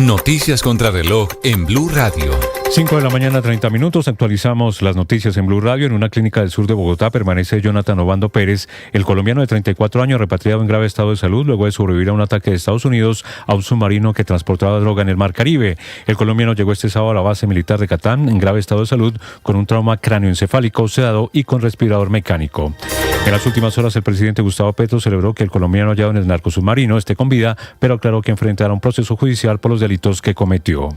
Noticias contra reloj en Blue Radio. 5 de la mañana, 30 minutos. Actualizamos las noticias en Blue Radio. En una clínica del sur de Bogotá permanece Jonathan Obando Pérez, el colombiano de 34 años, repatriado en grave estado de salud luego de sobrevivir a un ataque de Estados Unidos a un submarino que transportaba droga en el Mar Caribe. El colombiano llegó este sábado a la base militar de Catán en grave estado de salud con un trauma cráneoencefálico, sedado y con respirador mecánico. En las últimas horas, el presidente Gustavo Petro celebró que el colombiano hallado en el narcosubmarino esté con vida, pero aclaró que enfrentará un proceso judicial por los delitos que cometió.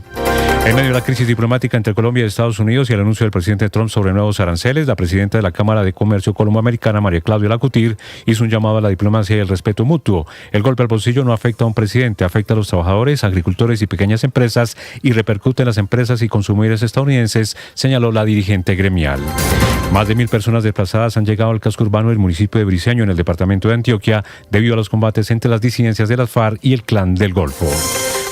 En medio de la crisis diplomática entre Colombia y Estados Unidos y el anuncio del presidente Trump sobre nuevos aranceles, la presidenta de la Cámara de Comercio Colombo-Americana, María Claudia Lacutir, hizo un llamado a la diplomacia y el respeto mutuo. El golpe al bolsillo no afecta a un presidente, afecta a los trabajadores, agricultores y pequeñas empresas y repercute en las empresas y consumidores estadounidenses, señaló la dirigente gremial. Más de 1.000 personas desplazadas han llegado al casco urbano del municipio de Briceño, en el departamento de Antioquia, debido a los combates entre las disidencias de las FARC y el Clan del Golfo.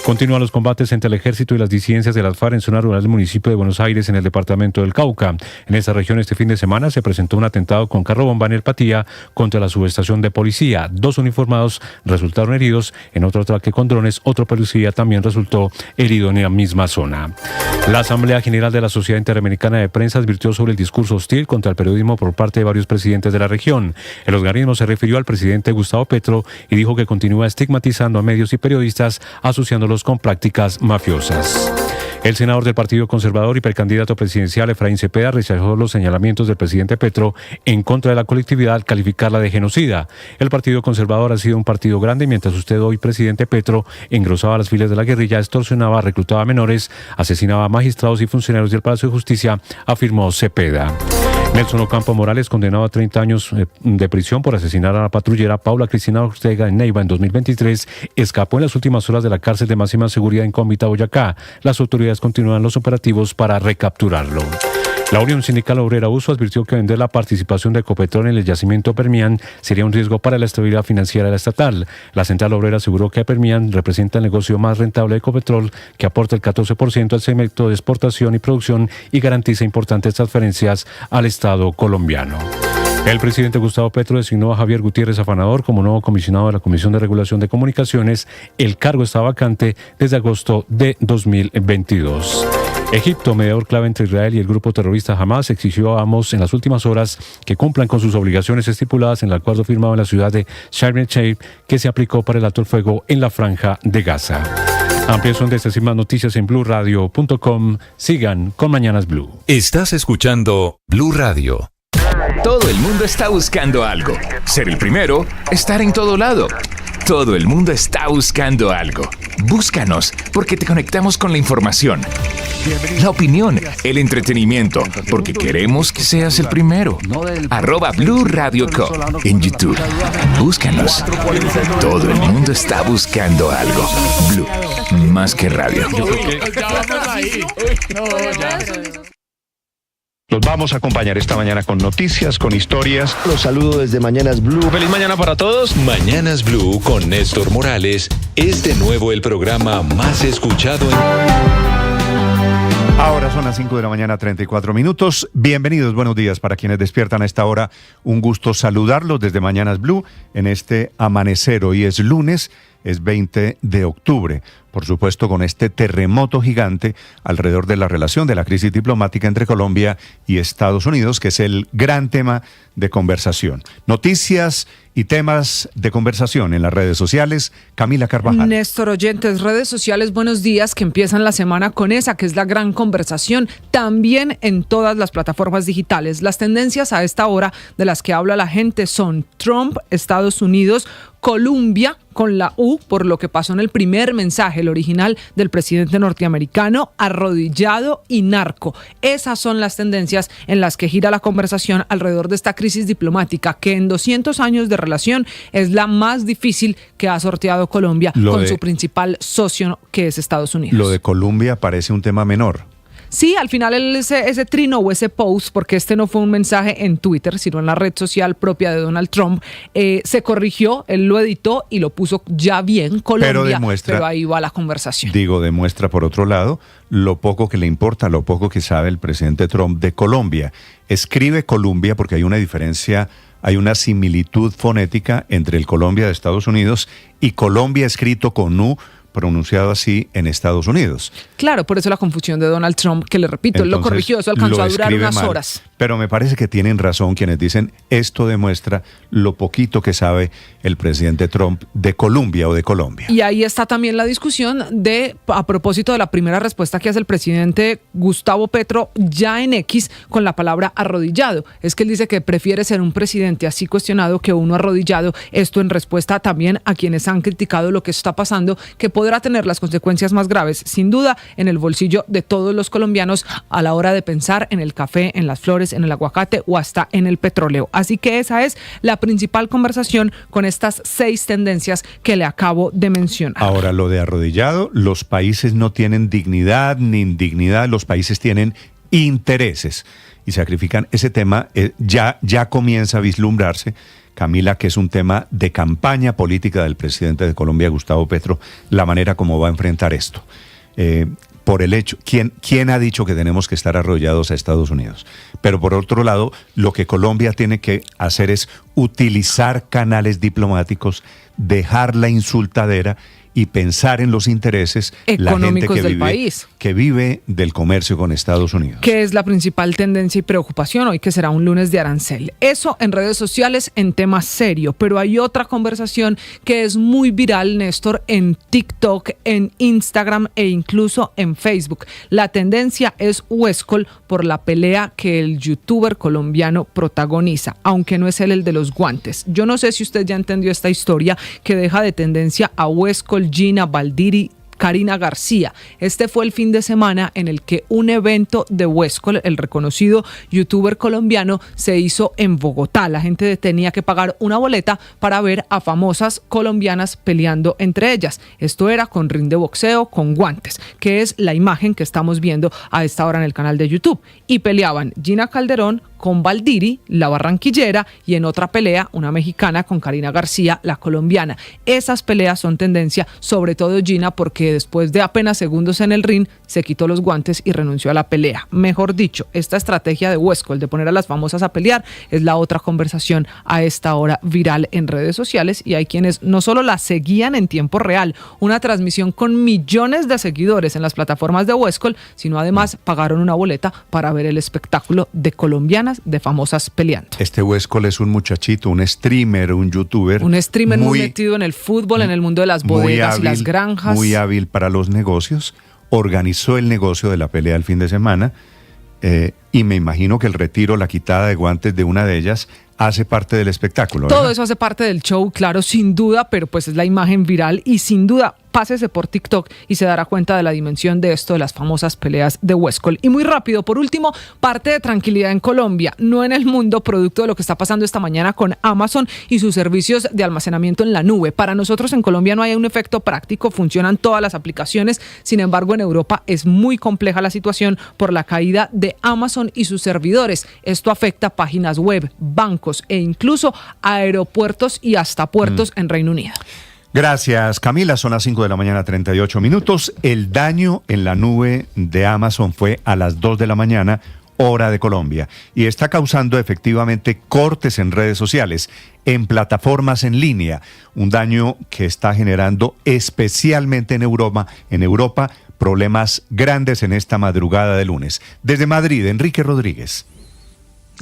Continúan los combates entre el ejército y las disidencias de las FARC en zona rural del municipio de Buenos Aires, en el departamento del Cauca. En esta región, este fin de semana se presentó un atentado con carro bomba en El Patía contra la subestación de policía. 2 uniformados resultaron heridos. En otro ataque con drones, otro policía también resultó herido en la misma zona. La Asamblea General de la Sociedad Interamericana de Prensa advirtió sobre el discurso hostil contra el periodismo por parte de varios presidentes de la región. El organismo se refirió al presidente Gustavo Petro y dijo que continúa estigmatizando a medios y periodistas, asociándolos con prácticas mafiosas. El senador del Partido Conservador y precandidato presidencial Efraín Cepeda rechazó los señalamientos del presidente Petro en contra de la colectividad al calificarla de genocida. El Partido Conservador ha sido un partido grande mientras usted, hoy presidente Petro, engrosaba las filas de la guerrilla, extorsionaba, reclutaba a menores, asesinaba a magistrados y funcionarios del Palacio de Justicia, afirmó Cepeda. Nelson Ocampo Morales, condenado a 30 años de prisión por asesinar a la patrullera Paula Cristina Ortega en Neiva en 2023, escapó en las últimas horas de la cárcel de máxima seguridad en Cómbita, Boyacá. Las autoridades continúan los operativos para recapturarlo. La Unión Sindical Obrera USO advirtió que vender la participación de Ecopetrol en el yacimiento Permian sería un riesgo para la estabilidad financiera de la estatal. La central obrera aseguró que Permian representa el negocio más rentable de Ecopetrol, que aporta el 14% al segmento de exportación y producción y garantiza importantes transferencias al Estado colombiano. El presidente Gustavo Petro designó a Javier Gutiérrez Afanador como nuevo comisionado de la Comisión de Regulación de Comunicaciones. El cargo está vacante desde agosto de 2022. Egipto, mediador clave entre Israel y el grupo terrorista Hamas, exigió a ambos en las últimas horas que cumplan con sus obligaciones estipuladas en el acuerdo firmado en la ciudad de Sharm el-Sheikh, que se aplicó para el alto el fuego en la franja de Gaza. Amplias son de estas y más noticias en BlueRadio.com. Sigan con Mañanas Blue. Estás escuchando Blue Radio. Todo el mundo está buscando algo. Ser el primero, estar en todo lado. Todo el mundo está buscando algo. Búscanos, porque te conectamos con la información, la opinión, el entretenimiento, porque queremos que seas el primero. @Blue Radio Co. en YouTube. Búscanos. Todo el mundo está buscando algo. Blue, más que radio. Los vamos a acompañar esta mañana con noticias, con historias. Los saludo desde Mañanas Blue. Feliz mañana para todos. Mañanas Blue con Néstor Morales es de nuevo el programa más escuchado en... Ahora son las 5 de la mañana, 34 minutos. Bienvenidos, buenos días para quienes despiertan a esta hora. Un gusto saludarlos desde Mañanas Blue en este amanecer. Hoy es lunes, es 20 de octubre. Por supuesto, con este terremoto gigante alrededor de la relación de la crisis diplomática entre Colombia y Estados Unidos, que es el gran tema de conversación. Noticias y temas de conversación en las redes sociales. Camila Carvajal. Néstor, oyentes, redes sociales, buenos días, que empiezan la semana con esa, que es la gran conversación, también en todas las plataformas digitales. Las tendencias a esta hora de las que habla la gente son Trump, Estados Unidos, Colombia, con la U, por lo que pasó en el primer mensaje, el original del presidente norteamericano, arrodillado y narco. Esas son las tendencias en las que gira la conversación alrededor de esta crisis diplomática, que en 200 años de relación es la más difícil que ha sorteado Colombia con su principal socio, que es Estados Unidos. Lo de Colombia parece un tema menor. Sí, al final ese trino o ese post, porque este no fue un mensaje en Twitter, sino en la red social propia de Donald Trump, se corrigió, él lo editó y lo puso ya bien Colombia, pero ahí va la conversación. Demuestra por otro lado lo poco que le importa, lo poco que sabe el presidente Trump de Colombia. Escribe Colombia porque hay una diferencia, hay una similitud fonética entre el Colombia de Estados Unidos y Colombia escrito con U, pronunciado así en Estados Unidos. Claro, por eso la confusión de Donald Trump, que le repito, él lo corrigió, eso alcanzó a durar unas horas. Pero me parece que tienen razón quienes dicen esto demuestra lo poquito que sabe el presidente Trump de Colombia o de Colombia. Y ahí está también la discusión a propósito de la primera respuesta que hace el presidente Gustavo Petro ya en X con la palabra arrodillado. Es que él dice que prefiere ser un presidente así cuestionado que uno arrodillado. Esto en respuesta también a quienes han criticado lo que está pasando, que podrá tener las consecuencias más graves, sin duda, en el bolsillo de todos los colombianos a la hora de pensar en el café, en las flores, en el aguacate o hasta en el petróleo. Así que esa es la principal conversación con estas 6 tendencias que le acabo de mencionar. Ahora, lo de arrodillado, los países no tienen dignidad ni indignidad, los países tienen intereses y sacrifican ese tema. Ya comienza a vislumbrarse, Camila, que es un tema de campaña política del presidente de Colombia, Gustavo Petro, la manera como va a enfrentar esto. Por el hecho, ¿quién ha dicho que tenemos que estar arrollados a Estados Unidos? Pero por otro lado, lo que Colombia tiene que hacer es utilizar canales diplomáticos, dejar la insultadera y pensar en los intereses económicos del país, que vive del comercio con Estados Unidos. Que es la principal tendencia y preocupación hoy, que será un lunes de arancel. Eso en redes sociales en tema serio, pero hay otra conversación que es muy viral, Néstor, en TikTok, en Instagram e incluso en Facebook. La tendencia es Huescol por la pelea que el youtuber colombiano protagoniza, aunque no es él el de los guantes. Yo no sé si usted ya entendió esta historia que deja de tendencia a Huescol, Gina, Valdiri, Karina García. Este fue el fin de semana en el que un evento de Huescol, el reconocido youtuber colombiano, se hizo en Bogotá. La gente tenía que pagar una boleta para ver a famosas colombianas peleando entre ellas. Esto era con ring de boxeo, con guantes, que es la imagen que estamos viendo a esta hora en el canal de YouTube. Y peleaban Gina Calderón con Valdiri, la barranquillera, y en otra pelea, una mexicana con Karina García, la colombiana. Esas peleas son tendencia, sobre todo Gina, porque después de apenas segundos en el ring, se quitó los guantes y renunció a la pelea. Mejor dicho, esta estrategia de Huescol de poner a las famosas a pelear es la otra conversación a esta hora viral en redes sociales, y hay quienes no solo la seguían en tiempo real, una transmisión con millones de seguidores en las plataformas de Huescol, sino además pagaron una boleta para ver el espectáculo de colombianas, de famosas peleando. Este Huescol es un muchachito, un streamer, un youtuber. Un streamer muy metido en el fútbol, en el mundo de las bodegas y las granjas. Muy hábil para los negocios. Organizó el negocio de la pelea el fin de semana. Y me imagino que el retiro, la quitada de guantes de una de ellas hace parte del espectáculo, ¿verdad? Todo eso hace parte del show, claro, sin duda, pero pues es la imagen viral y sin duda pásese por TikTok y se dará cuenta de la dimensión de esto, de las famosas peleas de Huescol. Y muy rápido, por último, parte de tranquilidad en Colombia, no en el mundo, producto de lo que está pasando esta mañana con Amazon y sus servicios de almacenamiento en la nube. Para nosotros en Colombia no hay un efecto práctico, funcionan todas las aplicaciones, sin embargo en Europa es muy compleja la situación por la caída de Amazon y sus servidores. Esto afecta páginas web, bancos e incluso aeropuertos y hasta puertos en Reino Unido. Gracias, Camila. Son las 5 de la mañana, 38 minutos. El daño en la nube de Amazon fue a las 2 de la mañana, hora de Colombia, y está causando efectivamente cortes en redes sociales, en plataformas en línea, un daño que está generando especialmente en Europa, problemas grandes en esta madrugada de lunes. Desde Madrid, Enrique Rodríguez.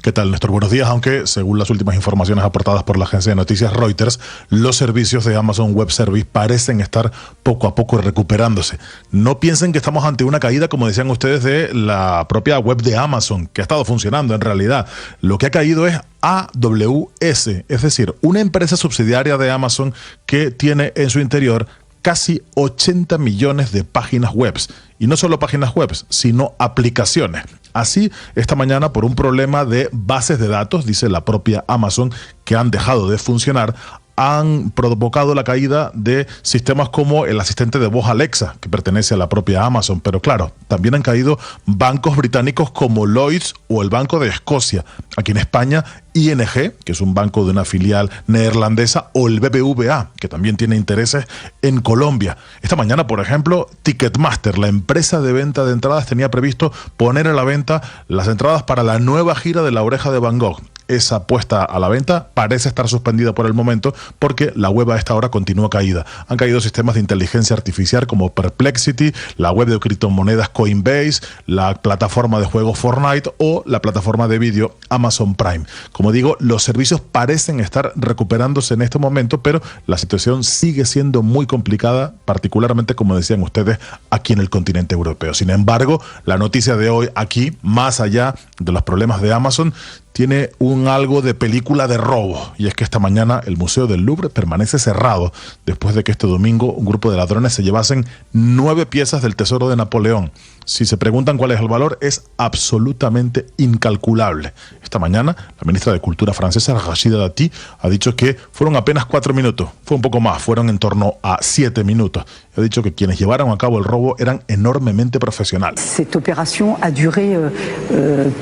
¿Qué tal, Néstor? Buenos días. Aunque, según las últimas informaciones aportadas por la agencia de noticias Reuters, los servicios de Amazon Web Service parecen estar poco a poco recuperándose. No piensen que estamos ante una caída, como decían ustedes, de la propia web de Amazon, que ha estado funcionando en realidad. Lo que ha caído es AWS, es decir, una empresa subsidiaria de Amazon que tiene en su interior casi 80 millones de páginas web. Y no solo páginas web, sino aplicaciones. Así, esta mañana, por un problema de bases de datos, dice la propia Amazon, que han dejado de funcionar, han provocado la caída de sistemas como el asistente de voz Alexa, que pertenece a la propia Amazon. Pero claro, también han caído bancos británicos como Lloyds o el Banco de Escocia. Aquí en España, ING, que es un banco de una filial neerlandesa, o el BBVA, que también tiene intereses en Colombia. Esta mañana, por ejemplo, Ticketmaster, la empresa de venta de entradas, tenía previsto poner a la venta las entradas para la nueva gira de La Oreja de Van Gogh. esa puesta a la venta parece estar suspendida por el momento porque la web a esta hora continúa caída. Han caído sistemas de inteligencia artificial como Perplexity, la web de criptomonedas Coinbase, la plataforma de juegos Fortnite o la plataforma de vídeo Amazon Prime. Como digo, los servicios parecen estar recuperándose en este momento, pero la situación sigue siendo muy complicada, particularmente, como decían ustedes, aquí en el continente europeo. Sin embargo, la noticia de hoy aquí, más allá de los problemas de Amazon, tiene algo de película de robo, y es que esta mañana el Museo del Louvre permanece cerrado después de que este domingo un grupo de ladrones se llevasen 9 piezas del tesoro de Napoleón. Si se preguntan cuál es el valor, es absolutamente incalculable. Esta mañana la ministra de Cultura francesa, Rachida Dati, ha dicho que fueron apenas 4 minutos, fue un poco más, fueron en torno a 7 minutos. Ha dicho que quienes llevaron a cabo el robo eran enormemente profesionales. Cette opération a duré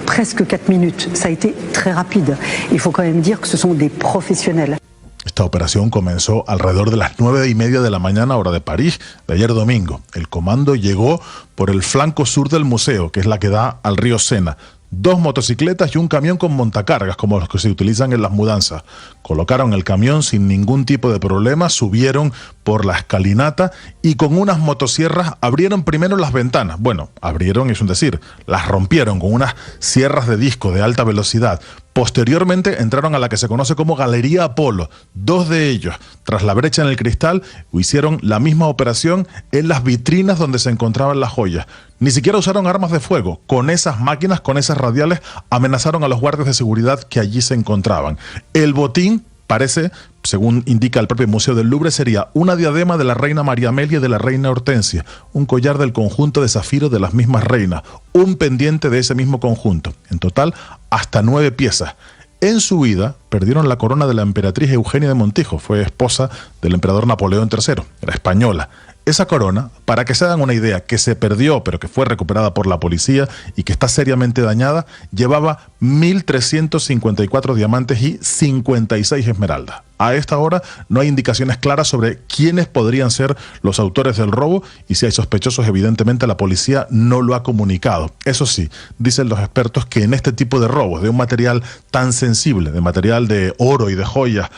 presque 4 minutes. Ça a été très rapide. Il faut quand même dire que ce sont des professionnels. Esta operación comenzó alrededor de las 9:30 de la mañana, hora de París, de ayer domingo. El comando llegó por el flanco sur del museo, que es la que da al río Sena. 2 motocicletas y un camión con montacargas, como los que se utilizan en las mudanzas. Colocaron el camión sin ningún tipo de problema, subieron por la escalinata y con unas motosierras abrieron primero las ventanas. Bueno, abrieron es un decir, las rompieron con unas sierras de disco de alta velocidad. Posteriormente entraron a la que se conoce como Galería Apolo. 2 de ellos, tras la brecha en el cristal, hicieron la misma operación en las vitrinas donde se encontraban las joyas. Ni siquiera usaron armas de fuego. Con esas máquinas, con esas radiales, amenazaron a los guardias de seguridad que allí se encontraban. El botín parece, según indica el propio Museo del Louvre, sería una diadema de la reina María Amelia y de la reina Hortensia, un collar del conjunto de zafiro de las mismas reinas, un pendiente de ese mismo conjunto. En total, hasta 9 piezas. En su huida, perdieron la corona de la emperatriz Eugenia de Montijo, fue esposa del emperador Napoleón III, era española. Esa corona, para que se hagan una idea, que se perdió pero que fue recuperada por la policía y que está seriamente dañada, llevaba 1.354 diamantes y 56 esmeraldas. A esta hora no hay indicaciones claras sobre quiénes podrían ser los autores del robo y si hay sospechosos, evidentemente la policía no lo ha comunicado. Eso sí, dicen los expertos que en este tipo de robos de un material tan sensible, de material de oro y de joyas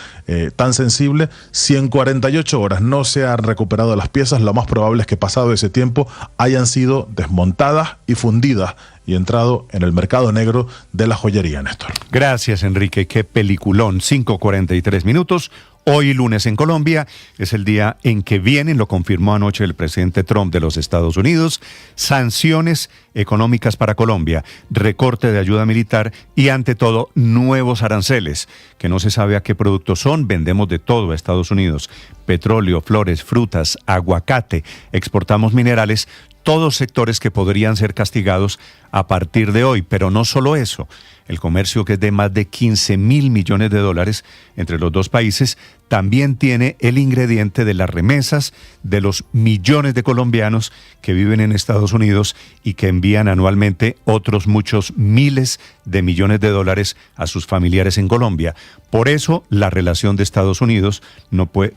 tan sensible, si en 48 horas no se han recuperado las piezas, lo más probable es que pasado ese tiempo hayan sido desmontadas y fundidas y entrado en el mercado negro de la joyería, Néstor. Gracias, Enrique. Qué peliculón. 5:43 minutos. Hoy lunes en Colombia es el día en que vienen, lo confirmó anoche el presidente Trump de los Estados Unidos, sanciones económicas para Colombia, recorte de ayuda militar y ante todo nuevos aranceles, que no se sabe a qué productos son. Vendemos de todo a Estados Unidos, petróleo, flores, frutas, aguacate, exportamos minerales, todos sectores que podrían ser castigados a partir de hoy. Pero no solo eso, el comercio, que es de más de 15.000 millones de dólares entre los dos países, también tiene el ingrediente de las remesas de los millones de colombianos que viven en Estados Unidos y que envían anualmente otros muchos miles de millones de dólares a sus familiares en Colombia. Por eso la relación de Estados Unidos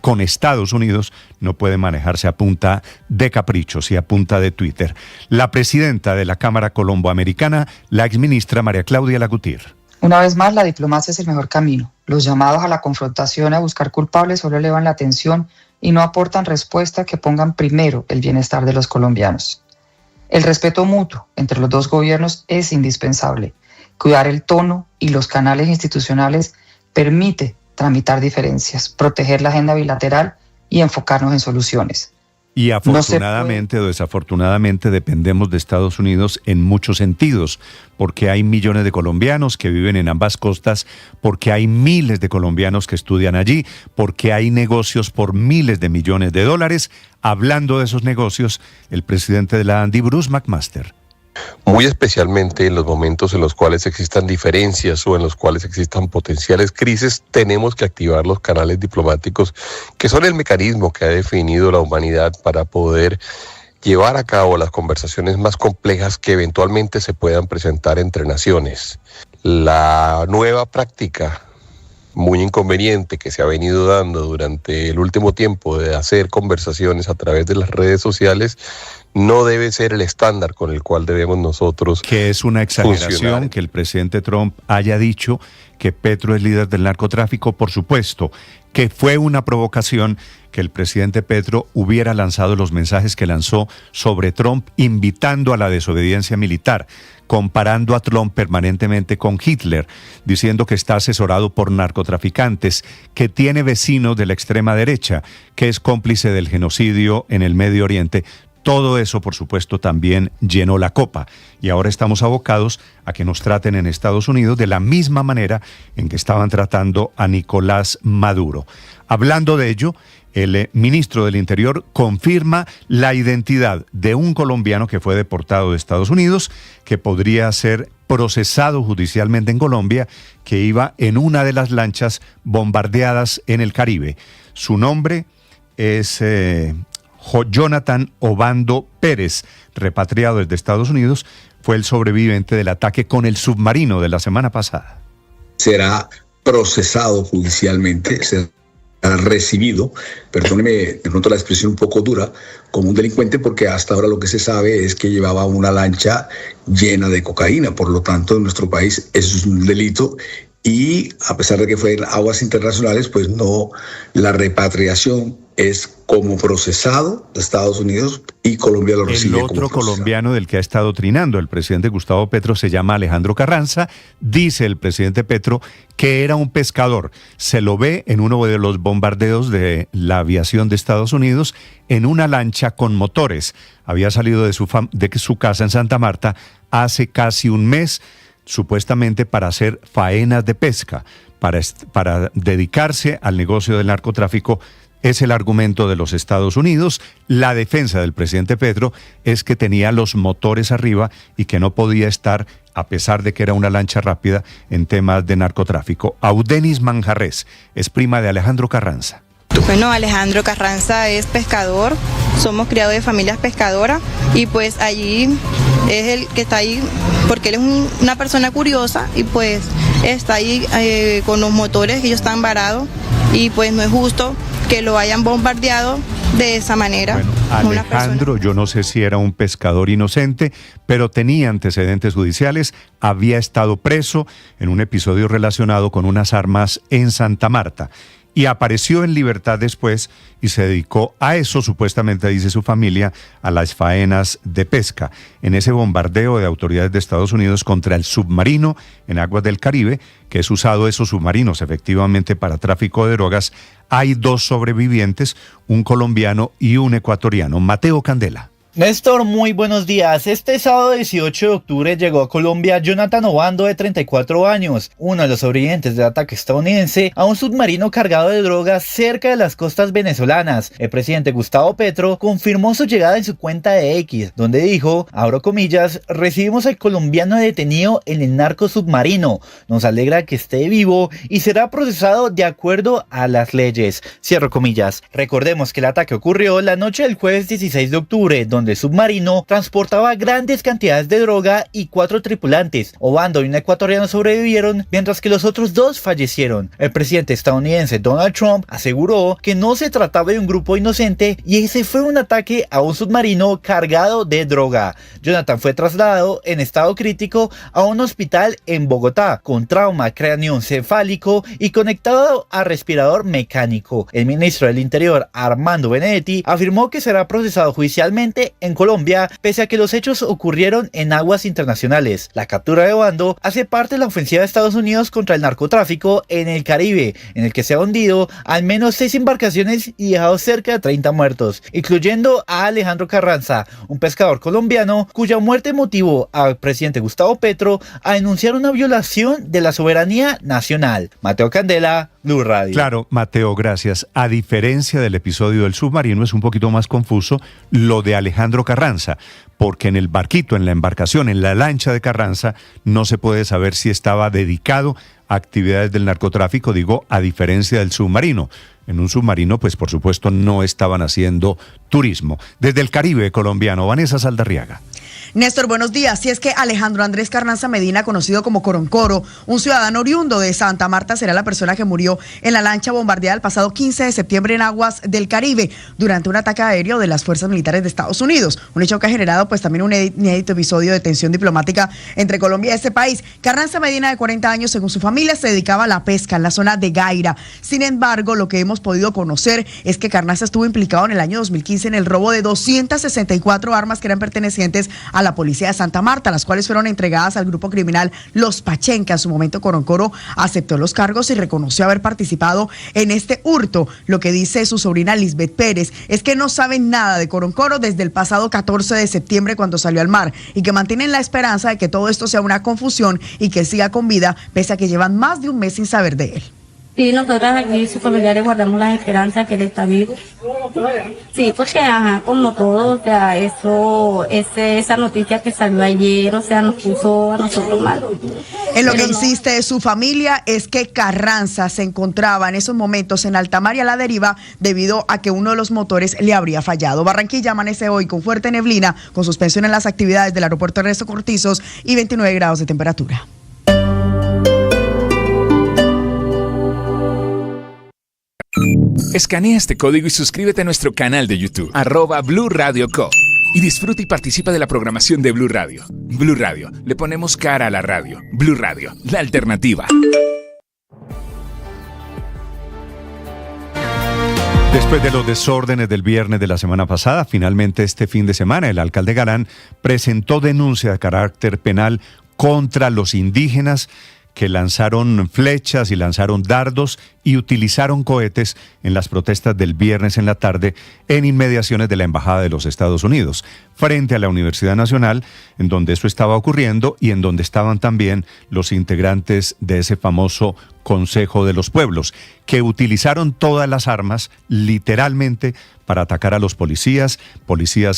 con Estados Unidos no puede manejarse a punta de caprichos y a punta de Twitter. La presidenta de la Cámara Colomboamericana, la exministra María Claudia Lagutier. Una vez más, la diplomacia es el mejor camino. Los llamados a la confrontación, a buscar culpables, solo elevan la tensión y no aportan respuesta que pongan primero el bienestar de los colombianos. El respeto mutuo entre los dos gobiernos es indispensable. Cuidar el tono y los canales institucionales permite tramitar diferencias, proteger la agenda bilateral y enfocarnos en soluciones. Y afortunadamente o desafortunadamente dependemos de Estados Unidos en muchos sentidos, porque hay millones de colombianos que viven en ambas costas, porque hay miles de colombianos que estudian allí, porque hay negocios por miles de millones de dólares. Hablando de esos negocios, el presidente de la ANDI, Bruce McMaster. Muy especialmente en los momentos en los cuales existan diferencias o en los cuales existan potenciales crisis, tenemos que activar los canales diplomáticos, que son el mecanismo que ha definido la humanidad para poder llevar a cabo las conversaciones más complejas que eventualmente se puedan presentar entre naciones. La nueva práctica muy inconveniente que se ha venido dando durante el último tiempo de hacer conversaciones a través de las redes sociales no debe ser el estándar con el cual debemos nosotros que es una exageración funcionar. Que el presidente Trump haya dicho que Petro es líder del narcotráfico, por supuesto, que fue una provocación que el presidente Petro hubiera lanzado los mensajes que lanzó sobre Trump, invitando a la desobediencia militar, comparando a Trump permanentemente con Hitler, diciendo que está asesorado por narcotraficantes, que tiene vecinos de la extrema derecha, que es cómplice del genocidio en el Medio Oriente. Todo eso, por supuesto, también llenó la copa y ahora estamos abocados a que nos traten en Estados Unidos de la misma manera en que estaban tratando a Nicolás Maduro. Hablando de ello, el ministro del Interior confirma la identidad de un colombiano que fue deportado de Estados Unidos, que podría ser procesado judicialmente en Colombia, que iba en una de las lanchas bombardeadas en el Caribe. Su nombre es Jonathan Obando Pérez, repatriado desde Estados Unidos, fue el sobreviviente del ataque con el submarino de la semana pasada. Será procesado judicialmente, será recibido, perdóneme de pronto la expresión un poco dura, como un delincuente, porque hasta ahora lo que se sabe es que llevaba una lancha llena de cocaína. Por lo tanto, en nuestro país eso es un delito. Y a pesar de que fue en aguas internacionales, pues no, la repatriación es como procesado de Estados Unidos y Colombia lo recibe como procesado. El otro colombiano del que ha estado trinando el presidente Gustavo Petro se llama Alejandro Carranza. Dice el presidente Petro que era un pescador. Se lo ve en uno de los bombardeos de la aviación de Estados Unidos en una lancha con motores. Había salido de su casa en Santa Marta hace casi un mes, supuestamente para hacer faenas de pesca, para dedicarse al negocio del narcotráfico. Es el argumento de los Estados Unidos. La defensa del presidente Petro es que tenía los motores arriba y que no podía estar, a pesar de que era una lancha rápida, en temas de narcotráfico. Audenis Manjarrés es prima de Alejandro Carranza. Bueno, Alejandro Carranza es pescador, somos criados de familias pescadoras y pues allí es el que está ahí porque él es una persona curiosa y pues está ahí con los motores que ellos están varados y pues no es justo que lo hayan bombardeado de esa manera. Bueno, Alejandro, yo no sé si era un pescador inocente, pero tenía antecedentes judiciales, había estado preso en un episodio relacionado con unas armas en Santa Marta. Y apareció en libertad después y se dedicó a eso, supuestamente dice su familia, a las faenas de pesca. En ese bombardeo de autoridades de Estados Unidos contra el submarino en aguas del Caribe, que es usado esos submarinos efectivamente para tráfico de drogas, hay 2 sobrevivientes, un colombiano y un ecuatoriano. Mateo Candela. Néstor, muy buenos días. Este sábado 18 de octubre llegó a Colombia Jonathan Obando, de 34 años, uno de los sobrevivientes del ataque estadounidense a un submarino cargado de drogas cerca de las costas venezolanas. El presidente Gustavo Petro confirmó su llegada en su cuenta de X, donde dijo, abro comillas, recibimos al colombiano detenido en el narco submarino. Nos alegra que esté vivo y será procesado de acuerdo a las leyes. Cierro comillas. Recordemos que el ataque ocurrió la noche del jueves 16 de octubre, donde el submarino transportaba grandes cantidades de droga y 4 tripulantes. Obando y un ecuatoriano sobrevivieron, mientras que los otros 2 fallecieron. El presidente estadounidense Donald Trump aseguró que no se trataba de un grupo inocente y ese fue un ataque a un submarino cargado de droga. Jonathan fue trasladado en estado crítico a un hospital en Bogotá con trauma craneoencefálico y conectado a respirador mecánico. El ministro del Interior, Armando Benedetti, afirmó que será procesado judicialmente en Colombia, pese a que los hechos ocurrieron en aguas internacionales. La captura de Obando hace parte de la ofensiva de Estados Unidos contra el narcotráfico en el Caribe, en el que se ha hundido al menos 6 embarcaciones y dejado cerca de 30 muertos, incluyendo a Alejandro Carranza, un pescador colombiano cuya muerte motivó al presidente Gustavo Petro a denunciar una violación de la soberanía nacional. Mateo Candela, Blue Radio. Claro, Mateo, gracias. A diferencia del episodio del submarino, es un poquito más confuso lo de Alejandro Carranza, porque en el barquito, en la embarcación, en la lancha de Carranza, no se puede saber si estaba dedicado a actividades del narcotráfico, digo, a diferencia del submarino. En un submarino, pues por supuesto, no estaban haciendo turismo. Desde el Caribe colombiano, Vanessa Saldarriaga. Néstor, buenos días. Y es que Alejandro Andrés Carranza Medina, conocido como Coroncoro, un ciudadano oriundo de Santa Marta, será la persona que murió en la lancha bombardeada el pasado 15 de septiembre en aguas del Caribe durante un ataque aéreo de las fuerzas militares de Estados Unidos. Un hecho que ha generado pues también un inédito episodio de tensión diplomática entre Colombia y este país. Carranza Medina, de 40 años, según su familia, se dedicaba a la pesca en la zona de Gaira. Sin embargo, lo que hemos podido conocer es que Carranza estuvo implicado en el año 2015 en el robo de 264 armas que eran pertenecientes a la policía de Santa Marta, las cuales fueron entregadas al grupo criminal Los Pachenca. En su momento, Coroncoro aceptó los cargos y reconoció haber participado en este hurto. Lo que dice su sobrina Lisbeth Pérez es que no saben nada de Coroncoro desde el pasado 14 de septiembre cuando salió al mar y que mantienen la esperanza de que todo esto sea una confusión y que siga con vida, pese a que llevan más de un mes sin saber de él. Sí, nosotras aquí, sus familiares, guardamos la esperanza que él está vivo. Sí, porque como todo, o sea, esa noticia que salió ayer, o sea, nos puso a nosotros mal. En lo que insiste su familia es que Carranza se encontraba en esos momentos en alta mar y a la deriva debido a que uno de los motores le habría fallado. Barranquilla amanece hoy con fuerte neblina, con suspensión en las actividades del aeropuerto Ernesto Cortizos y 29 grados de temperatura. Escanea este código y suscríbete a nuestro canal de YouTube, @Blue Radio Co. Y disfruta y participa de la programación de Blue Radio. Blue Radio, le ponemos cara a la radio. Blue Radio, la alternativa. Después de los desórdenes del viernes de la semana pasada, finalmente este fin de semana el alcalde Galán presentó denuncia de carácter penal contra los indígenas que lanzaron flechas y lanzaron dardos y utilizaron cohetes en las protestas del viernes en la tarde en inmediaciones de la Embajada de los Estados Unidos, frente a la Universidad Nacional, en donde eso estaba ocurriendo y en donde estaban también los integrantes de ese famoso Consejo de los Pueblos, que utilizaron todas las armas, literalmente, para atacar a los policías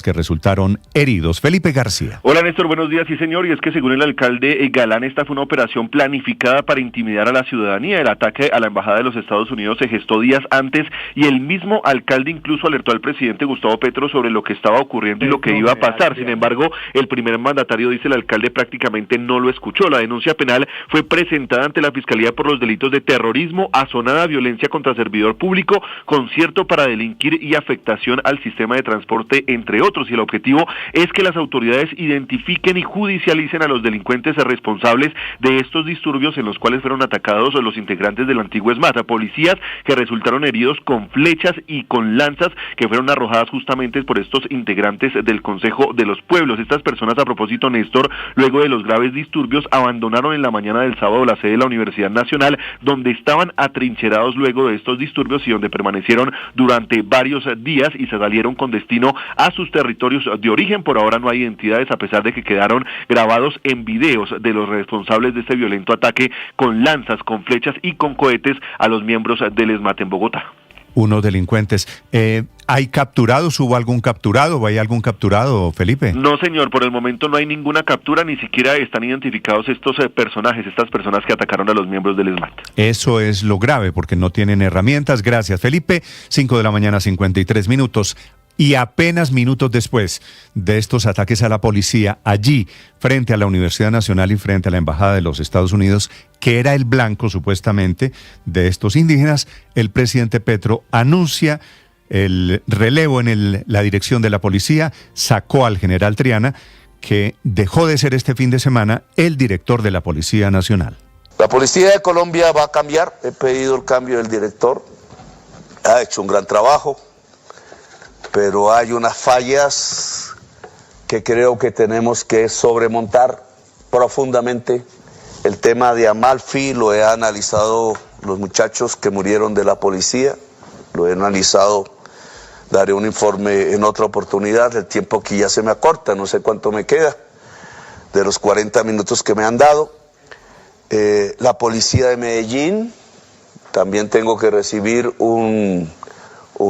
que resultaron heridos. Felipe García. Hola Néstor, buenos días. Sí señor, y es que según el alcalde Galán, esta fue una operación planificada para intimidar a la ciudadanía. El ataque a la Embajada de los Estados Unidos se gestó días antes y el mismo alcalde incluso alertó al presidente Gustavo Petro sobre lo que estaba ocurriendo y lo que iba a pasar. Sin embargo, el primer mandatario, dice el alcalde, prácticamente no lo escuchó. La denuncia penal fue presentada ante la Fiscalía por los delitos de terrorismo, asonada, violencia contra servidor público, concierto para delinquir y afectación al sistema de transporte, entre otros. Y el objetivo es que las autoridades identifiquen y judicialicen a los delincuentes responsables de estos disturbios en los cuales fueron atacados los integrantes del antiguo ESMAD, policías que resultaron heridos con flechas y con lanzas que fueron arrojadas justamente por estos integrantes del Consejo de los Pueblos. Estas personas, a propósito, Néstor, luego de los graves disturbios, abandonaron en la mañana del sábado la sede de la Universidad Nacional, donde estaban atrincherados luego de estos disturbios y donde permanecieron durante varios días y se salieron con destino a sus territorios de origen. Por ahora no hay identidades, a pesar de que quedaron grabados en videos de los responsables de este violento ataque con lanzas, con flechas y con cohetes a los miembros del ESMAD en Bogotá. Unos delincuentes. ¿Hay capturados? ¿Hubo algún capturado? ¿O hay algún capturado, Felipe? No, señor, por el momento no hay ninguna captura, ni siquiera están identificados estos personajes, estas personas que atacaron a los miembros del ESMAD. Eso es lo grave, porque no tienen herramientas. Gracias, Felipe. 5 de la mañana, 53 minutos. Y apenas minutos después de estos ataques a la policía, allí, frente a la Universidad Nacional y frente a la Embajada de los Estados Unidos, que era el blanco, supuestamente, de estos indígenas, el presidente Petro anuncia el relevo en la dirección de la policía, sacó al general Triana, que dejó de ser este fin de semana el director de la Policía Nacional. La Policía de Colombia va a cambiar, he pedido el cambio del director, ha hecho un gran trabajo, pero hay unas fallas que creo que tenemos que sobremontar profundamente. El tema de Amalfi lo he analizado, los muchachos que murieron de la policía, lo he analizado, daré un informe en otra oportunidad, el tiempo que ya se me acorta, no sé cuánto me queda, de los 40 minutos que me han dado. La policía de Medellín, también tengo que recibir un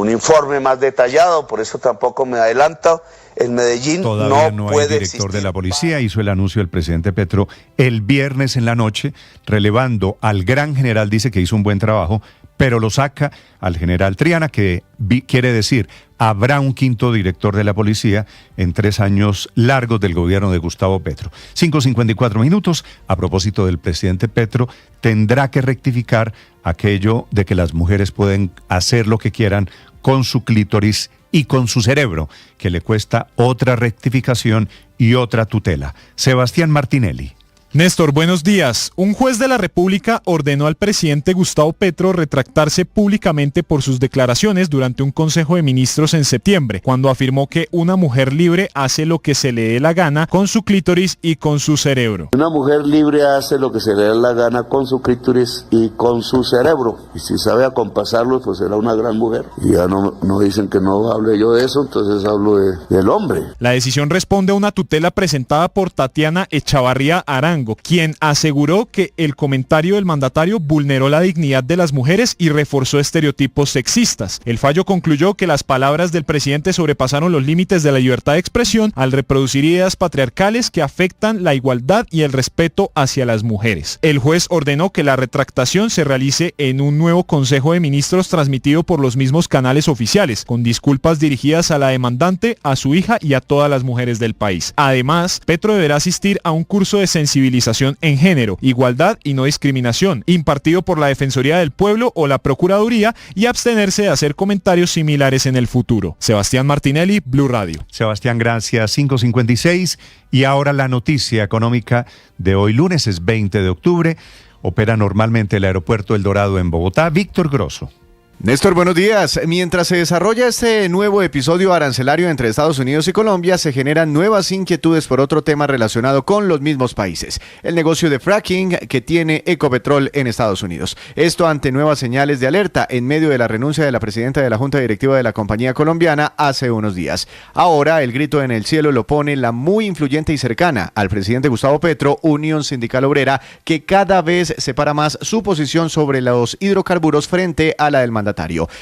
informe más detallado, por eso tampoco me adelanto. En Medellín todavía no hay puede director existir. de la policía. Hizo el anuncio el presidente Petro el viernes en la noche, relevando al gran general, dice que hizo un buen trabajo, pero lo saca al general Triana, que quiere decir habrá un quinto director de la policía en 3 años largos del gobierno de Gustavo Petro. 5:54 minutos. A propósito del presidente Petro, tendrá que rectificar aquello de que las mujeres pueden hacer lo que quieran con su clítoris y con su cerebro, que le cuesta otra rectificación y otra tutela. Sebastián Martinelli. Néstor, buenos días. Un juez de la República ordenó al presidente Gustavo Petro retractarse públicamente por sus declaraciones durante un Consejo de Ministros en septiembre, cuando afirmó que una mujer libre hace lo que se le dé la gana con su clítoris y con su cerebro. Una mujer libre hace lo que se le dé la gana con su clítoris y con su cerebro. Y si sabe acompasarlo, pues será una gran mujer. Y ya no dicen que no hable yo de eso, entonces hablo del hombre. La decisión responde a una tutela presentada por Tatiana Echavarría Arango, quien aseguró que el comentario del mandatario vulneró la dignidad de las mujeres y reforzó estereotipos sexistas. El fallo concluyó que las palabras del presidente sobrepasaron los límites de la libertad de expresión al reproducir ideas patriarcales que afectan la igualdad y el respeto hacia las mujeres. El juez ordenó que la retractación se realice en un nuevo Consejo de Ministros transmitido por los mismos canales oficiales, con disculpas dirigidas a la demandante, a su hija y a todas las mujeres del país. Además, Petro deberá asistir a un curso de sensibilización en género, igualdad y no discriminación, impartido por la Defensoría del Pueblo o la Procuraduría, y abstenerse de hacer comentarios similares en el futuro. Sebastián Martinelli, Blue Radio. Sebastián, gracias. 5:56. Y ahora la noticia económica de hoy lunes, es 20 de octubre. Opera normalmente el aeropuerto El Dorado en Bogotá. Víctor Grosso. Néstor, buenos días. Mientras se desarrolla este nuevo episodio arancelario entre Estados Unidos y Colombia, se generan nuevas inquietudes por otro tema relacionado con los mismos países: el negocio de fracking que tiene Ecopetrol en Estados Unidos. Esto ante nuevas señales de alerta en medio de la renuncia de la presidenta de la Junta Directiva de la compañía colombiana hace unos días. Ahora el grito en el cielo lo pone la muy influyente y cercana al presidente Gustavo Petro, Unión Sindical Obrera, que cada vez separa más su posición sobre los hidrocarburos frente a la del mandatario.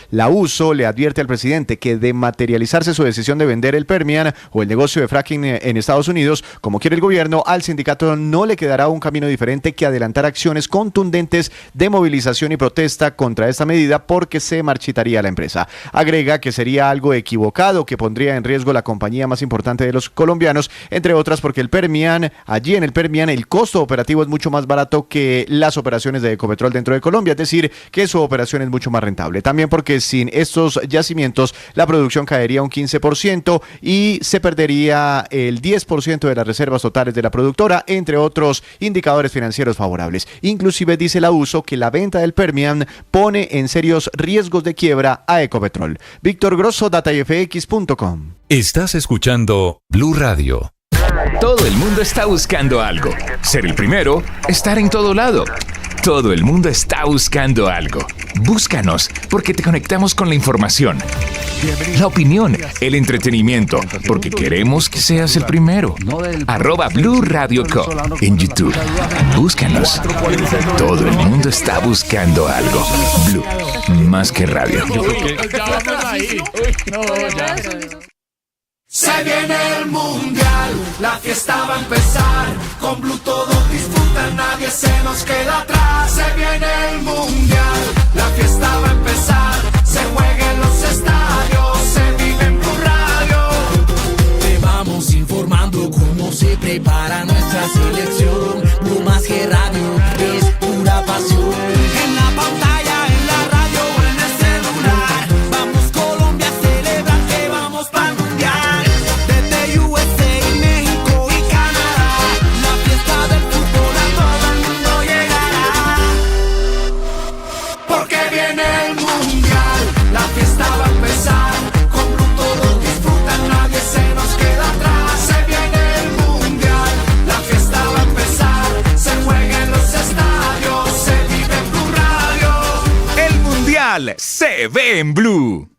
La USO le advierte al presidente que de materializarse su decisión de vender el Permian o el negocio de fracking en Estados Unidos, como quiere el gobierno, al sindicato no le quedará un camino diferente que adelantar acciones contundentes de movilización y protesta contra esta medida, porque se marchitaría la empresa. Agrega que sería algo equivocado, que pondría en riesgo la compañía más importante de los colombianos, entre otras porque allí en el Permian el costo operativo es mucho más barato que las operaciones de Ecopetrol dentro de Colombia, es decir, que su operación es mucho más rentable. También porque sin estos yacimientos la producción caería un 15% y se perdería el 10% de las reservas totales de la productora, entre otros indicadores financieros favorables. Inclusive dice la USO que la venta del Permian pone en serios riesgos de quiebra a Ecopetrol. Víctor Grosso, datafx.com. Estás escuchando Blue Radio. Todo el mundo está buscando algo. Ser el primero, estar en todo lado. Todo el mundo está buscando algo. Búscanos, porque te conectamos con la información, la opinión, el entretenimiento, porque queremos que seas el primero. @Blue Radio Co. en YouTube. Búscanos. Todo el mundo está buscando algo. Blue, más que radio. Se viene el mundial, la fiesta va a empezar. Con Blue todos disfrutan, nadie se nos queda atrás. Se viene el mundial, la fiesta va a empezar. Se juega en los estadios, se vive en Blue Radio. Te vamos informando cómo se prepara nuestra selección. Blue más que radio, es pura pasión. En la pantalla, en la radio o en el celular. Vamos Colombia a celebrar que vamos para el mundial. Se ve en Blue.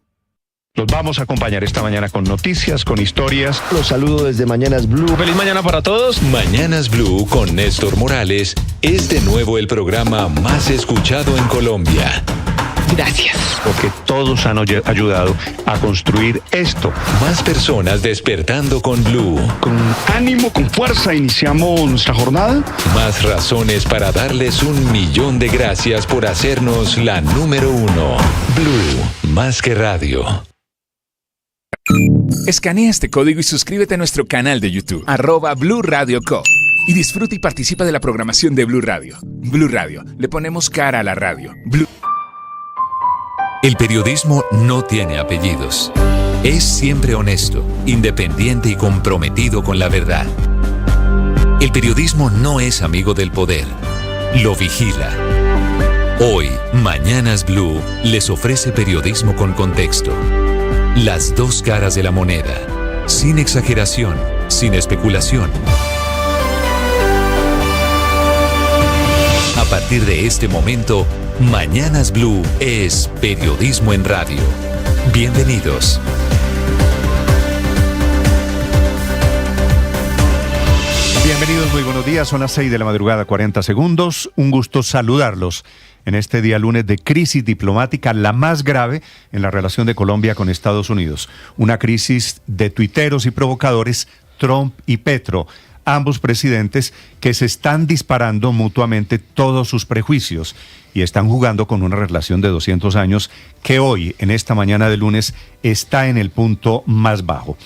Los vamos a acompañar esta mañana con noticias, con historias. Los saludo desde Mañanas Blue. Feliz mañana para todos. Mañanas Blue con Néstor Morales es de nuevo el programa más escuchado en Colombia. Gracias. Porque todos han ayudado a construir esto. Más personas despertando con Blue. Con ánimo, con fuerza, iniciamos nuestra jornada. Más razones para darles 1.000.000 de gracias por hacernos la número 1. Blue, más que radio. Escanea este código y suscríbete a nuestro canal de YouTube, @Blue Radio Co. Y disfruta y participa de la programación de Blue Radio. Blue Radio, le ponemos cara a la radio. El periodismo no tiene apellidos. Es siempre honesto, independiente y comprometido con la verdad. El periodismo no es amigo del poder, lo vigila. Hoy, Mañanas Blue les ofrece periodismo con contexto. Las dos caras de la moneda, sin exageración, sin especulación. A partir de este momento, Mañanas Blue es periodismo en radio. Bienvenidos. Bienvenidos, muy buenos días. Son las 6 de la madrugada, 40 segundos. Un gusto saludarlos en este día lunes de crisis diplomática, la más grave en la relación de Colombia con Estados Unidos. Una crisis de tuiteros y provocadores, Trump y Petro, ambos presidentes que se están disparando mutuamente todos sus prejuicios y están jugando con una relación de 200 años que hoy, en esta mañana de lunes, está en el punto más bajo.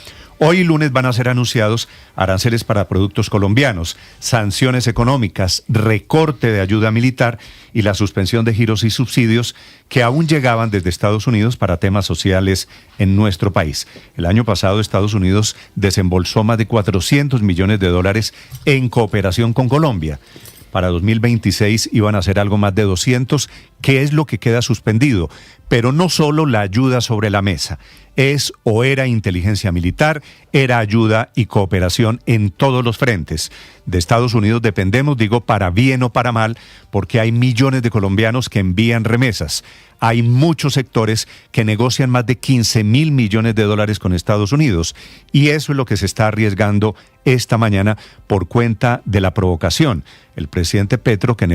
Hoy lunes van a ser anunciados aranceles para productos colombianos, sanciones económicas, recorte de ayuda militar y la suspensión de giros y subsidios que aún llegaban desde Estados Unidos para temas sociales en nuestro país. El año pasado Estados Unidos desembolsó más de $400 millones en cooperación con Colombia. Para 2026 iban a ser algo más de 200, que es lo que queda suspendido. Pero no solo la ayuda sobre la mesa, es o era inteligencia militar, era ayuda y cooperación en todos los frentes. De Estados Unidos dependemos, digo, para bien o para mal, porque hay millones de colombianos que envían remesas. Hay muchos sectores que negocian más de $15.000 millones con Estados Unidos. Y eso es lo que se está arriesgando esta mañana por cuenta de la provocación. El presidente Petro, que en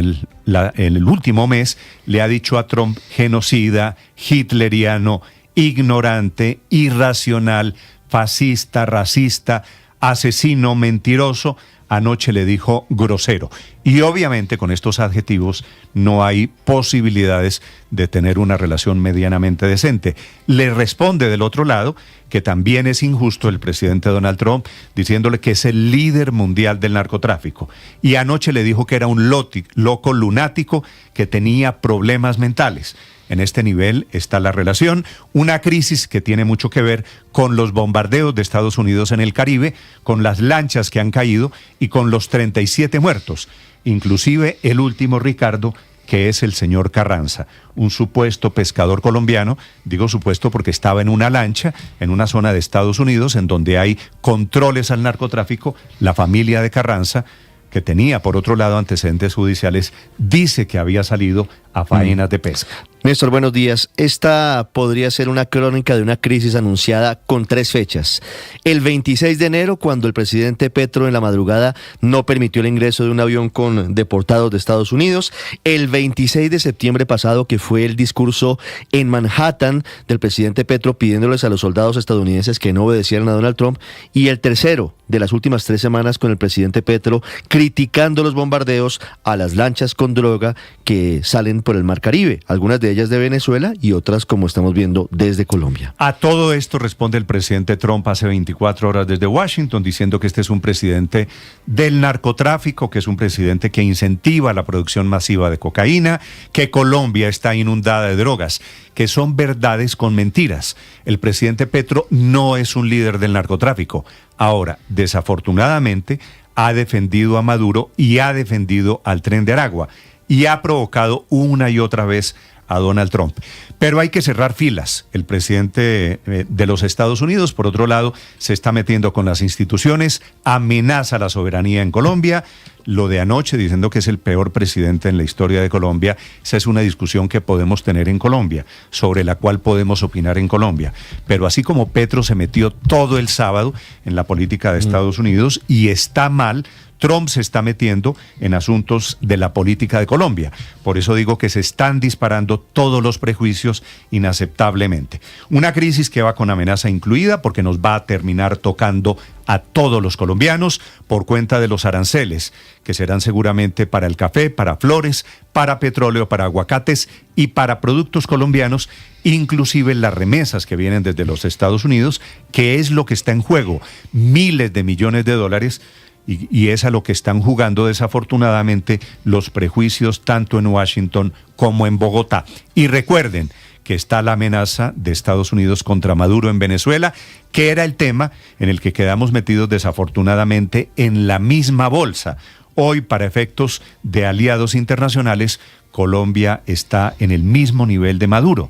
el último mes le ha dicho a Trump genocida, hitleriano, ignorante, irracional, fascista, racista, asesino, mentiroso, anoche le dijo grosero. Y obviamente con estos adjetivos no hay posibilidades de tener una relación medianamente decente. Le responde del otro lado que también es injusto el presidente Donald Trump diciéndole que es el líder mundial del narcotráfico. Y anoche le dijo que era un loco lunático que tenía problemas mentales. En este nivel está la relación, una crisis que tiene mucho que ver con los bombardeos de Estados Unidos en el Caribe, con las lanchas que han caído y con los 37 muertos, inclusive el último, Ricardo, que es el señor Carranza, un supuesto pescador colombiano, digo supuesto porque estaba en una lancha en una zona de Estados Unidos en donde hay controles al narcotráfico. La familia de Carranza, que tenía por otro lado antecedentes judiciales, dice que había salido a faenas de pesca. Néstor, buenos días. Esta podría ser una crónica de una crisis anunciada con 3 fechas. El 26 de enero, cuando el presidente Petro en la madrugada no permitió el ingreso de un avión con deportados de Estados Unidos. El 26 de septiembre pasado, que fue el discurso en Manhattan del presidente Petro pidiéndoles a los soldados estadounidenses que no obedecieran a Donald Trump. Y el tercero de las últimas 3 semanas con el presidente Petro criticando los bombardeos a las lanchas con droga que salen por el Mar Caribe, algunas de ellas de Venezuela y otras, como estamos viendo, desde Colombia. A todo esto responde el presidente Trump hace 24 horas desde Washington, diciendo que este es un presidente del narcotráfico, que es un presidente que incentiva la producción masiva de cocaína, que Colombia está inundada de drogas, que son verdades con mentiras. El presidente Petro no es un líder del narcotráfico. Ahora, desafortunadamente, ha defendido a Maduro y ha defendido al Tren de Aragua y ha provocado una y otra vez a Donald Trump. Pero hay que cerrar filas. El presidente de los Estados Unidos, por otro lado, se está metiendo con las instituciones, amenaza la soberanía en Colombia. Lo de anoche, diciendo que es el peor presidente en la historia de Colombia, esa es una discusión que podemos tener en Colombia, sobre la cual podemos opinar en Colombia. Pero así como Petro se metió todo el sábado en la política de Estados Unidos y está mal, Trump se está metiendo en asuntos de la política de Colombia. Por eso digo que se están disparando todos los prejuicios inaceptablemente. Una crisis que va con amenaza incluida porque nos va a terminar tocando a todos los colombianos por cuenta de los aranceles, que serán seguramente para el café, para flores, para petróleo, para aguacates y para productos colombianos, inclusive las remesas que vienen desde los Estados Unidos, que es lo que está en juego, miles de millones de dólares, y es a lo que están jugando desafortunadamente los prejuicios tanto en Washington como en Bogotá. Y recuerden que está la amenaza de Estados Unidos contra Maduro en Venezuela, que era el tema en el que quedamos metidos desafortunadamente en la misma bolsa. Hoy, para efectos de aliados internacionales, Colombia está en el mismo nivel de Maduro.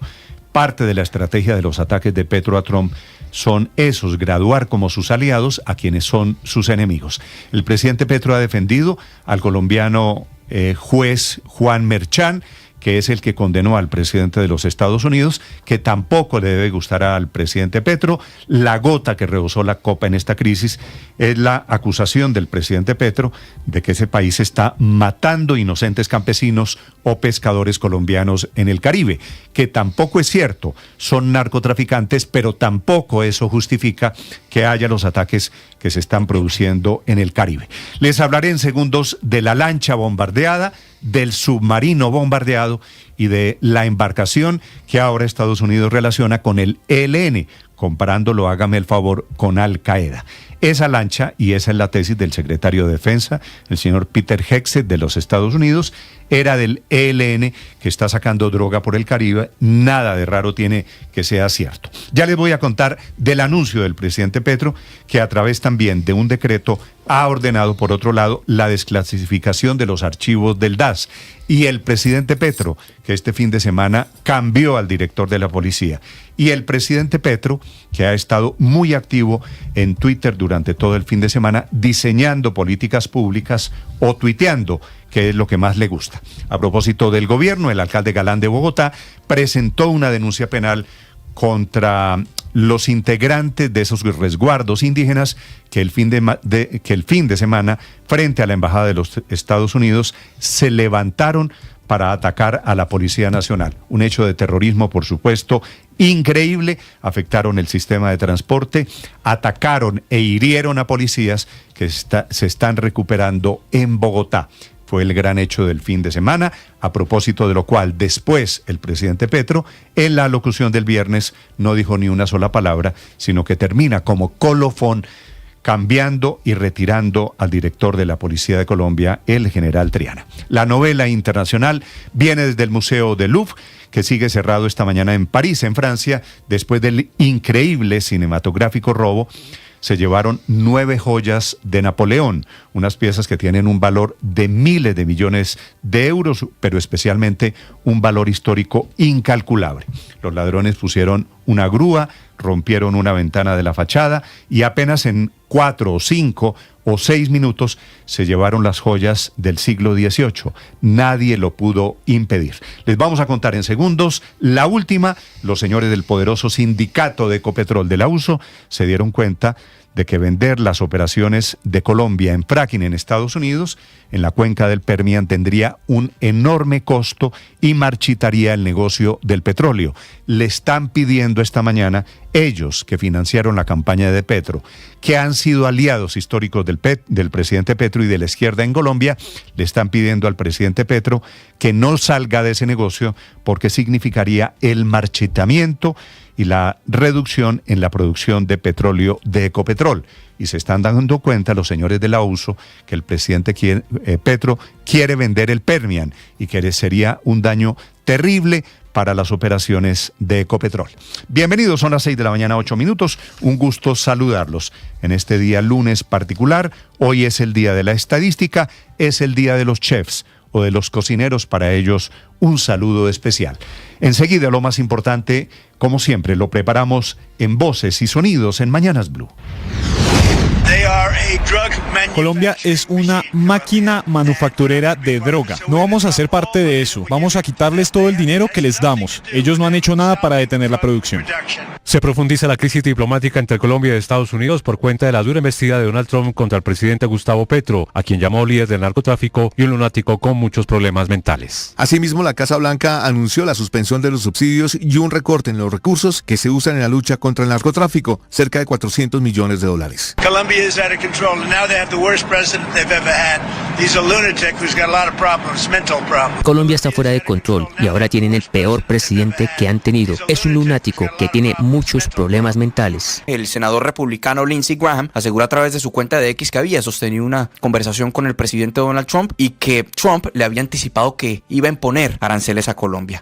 Parte de la estrategia de los ataques de Petro a Trump son esos, graduar como sus aliados a quienes son sus enemigos. El presidente Petro ha defendido al colombiano juez Juan Merchan, que es el que condenó al presidente de los Estados Unidos, que tampoco le debe gustar al presidente Petro. La gota que rebosó la copa en esta crisis es la acusación del presidente Petro de que ese país está matando inocentes campesinos o pescadores colombianos en el Caribe, que tampoco es cierto, son narcotraficantes, pero tampoco eso justifica que haya los ataques que se están produciendo en el Caribe. Les hablaré en segundos de la lancha bombardeada, del submarino bombardeado y de la embarcación que ahora Estados Unidos relaciona con el ELN, comparándolo, hágame el favor, con Al Qaeda. Esa lancha, y esa es la tesis del secretario de Defensa, el señor Peter Hegseth de los Estados Unidos, era del ELN que está sacando droga por el Caribe. Nada de raro tiene que sea cierto. Ya les voy a contar del anuncio del presidente Petro, que a través también de un decreto ha ordenado, por otro lado, la desclasificación de los archivos del DAS. Y el presidente Petro, que este fin de semana cambió al director de la policía. Y el presidente Petro, que ha estado muy activo en Twitter durante todo el fin de semana, diseñando políticas públicas o tuiteando, que es lo que más le gusta. A propósito del gobierno, el alcalde Galán de Bogotá presentó una denuncia penal contra los integrantes de esos resguardos indígenas que el fin de semana, frente a la Embajada de los Estados Unidos, se levantaron para atacar a la Policía Nacional. Un hecho de terrorismo, por supuesto, increíble. Afectaron el sistema de transporte, atacaron e hirieron a policías que se están recuperando en Bogotá. Fue el gran hecho del fin de semana, a propósito de lo cual después el presidente Petro, en la alocución del viernes, no dijo ni una sola palabra, sino que termina como colofón, cambiando y retirando al director de la Policía de Colombia, el general Triana. La novela internacional viene desde el Museo del Louvre, que sigue cerrado esta mañana en París, en Francia, después del increíble cinematográfico robo. Se llevaron 9 joyas de Napoleón, unas piezas que tienen un valor de miles de millones de euros, pero especialmente un valor histórico incalculable. Los ladrones pusieron una grúa, rompieron una ventana de la fachada y apenas en 4 o 5 o 6 minutos se llevaron las joyas del siglo XVIII. Nadie lo pudo impedir. Les vamos a contar en segundos la última. Los señores del poderoso sindicato de Ecopetrol de la USO se dieron cuenta de que vender las operaciones de Colombia en fracking en Estados Unidos, en la cuenca del Permian, tendría un enorme costo y marchitaría el negocio del petróleo. Le están pidiendo esta mañana, ellos que financiaron la campaña de Petro, que han sido aliados históricos del presidente Petro y de la izquierda en Colombia, le están pidiendo al presidente Petro que no salga de ese negocio porque significaría el marchitamiento y la reducción en la producción de petróleo de Ecopetrol. Y se están dando cuenta los señores de la USO que el presidente Petro quiere vender el Permian y que sería un daño terrible para las operaciones de Ecopetrol. Bienvenidos, son las 6 de la mañana, 8 minutos. Un gusto saludarlos en este día lunes particular. Hoy es el día de la estadística, es el día de los chefs o de los cocineros. Para ellos, un saludo especial. Enseguida, lo más importante, como siempre, lo preparamos en Voces y Sonidos en Mañanas Blue. De Colombia es una máquina manufacturera de droga. No vamos a ser parte de eso. Vamos a quitarles todo el dinero que les damos. Ellos no han hecho nada para detener la producción. Se profundiza la crisis diplomática entre Colombia y Estados Unidos por cuenta de la dura embestida de Donald Trump contra el presidente Gustavo Petro, a quien llamó líder del narcotráfico y un lunático con muchos problemas mentales. Asimismo, la Casa Blanca anunció la suspensión de los subsidios y un recorte en los recursos que se usan en la lucha contra el narcotráfico, cerca de $400 millones. Colombia is out of control and now they have the worst president they've ever had. He's a lunatic who's got a lot of problems, mental problems. Colombia está fuera de control y ahora tienen el peor presidente que han tenido. Es un lunático que tiene muchos problemas mentales. El senador republicano Lindsey Graham asegura a través de su cuenta de X que había sostenido una conversación con el presidente Donald Trump y que Trump le había anticipado que iba a imponer aranceles a Colombia.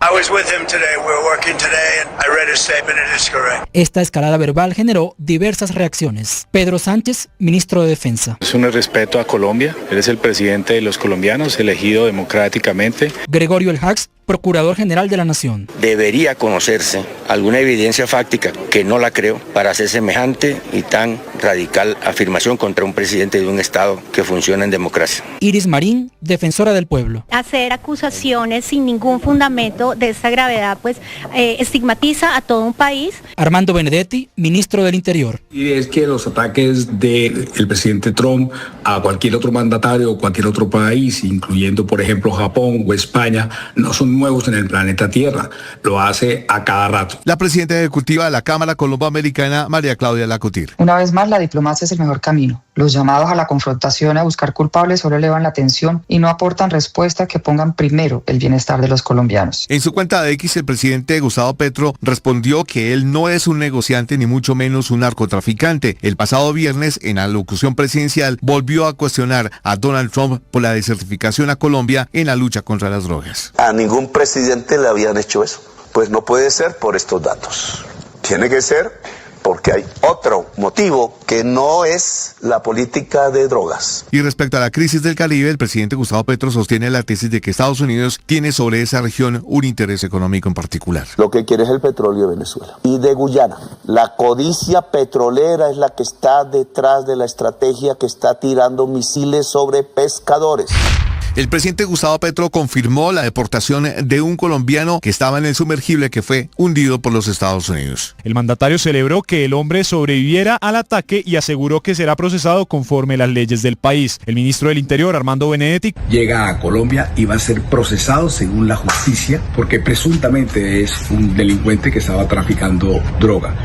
Esta escalada verbal generó diversas reacciones. Pedro Sánchez, ministro de Defensa. Es un respeto a Colombia. Él es el presidente de los colombianos, elegido democráticamente. Gregorio El Hax, Procurador General de la Nación. Debería conocerse alguna evidencia fáctica, que no la creo, para hacer semejante y tan radical afirmación contra un presidente de un Estado que funciona en democracia. Iris Marín, Defensora del Pueblo. Hacer acusaciones sin ningún fundamento de esta gravedad, pues estigmatiza a todo un país. Armando Benedetti, Ministro del Interior. Y es que los ataques del presidente Trump a cualquier otro mandatario o cualquier otro país, incluyendo por ejemplo Japón o España, no son nuevos en el planeta Tierra, lo hace a cada rato. La presidenta ejecutiva de la Cámara Colombo-Americana, María Claudia Lacutir. Una vez más, la diplomacia es el mejor camino. Los llamados a la confrontación, a buscar culpables, solo elevan la tensión y no aportan respuesta que pongan primero el bienestar de los colombianos. En su cuenta de X, el presidente Gustavo Petro respondió que él no es un negociante ni mucho menos un narcotraficante. El pasado viernes, en la locución presidencial, volvió a cuestionar a Donald Trump por la desertificación a Colombia en la lucha contra las drogas. A ningún presidente le habían hecho eso. Pues no puede ser por estos datos. Tiene que ser porque hay otro motivo que no es la política de drogas. Y respecto a la crisis del Caribe, el presidente Gustavo Petro sostiene la tesis de que Estados Unidos tiene sobre esa región un interés económico en particular. Lo que quiere es el petróleo de Venezuela y de Guyana. La codicia petrolera es la que está detrás de la estrategia que está tirando misiles sobre pescadores. El presidente Gustavo Petro confirmó la deportación de un colombiano que estaba en el sumergible que fue hundido por los Estados Unidos. El mandatario celebró que el hombre sobreviviera al ataque y aseguró que será procesado conforme las leyes del país. El ministro del Interior, Armando Benedetti, llega a Colombia y va a ser procesado según la justicia porque presuntamente es un delincuente que estaba traficando droga.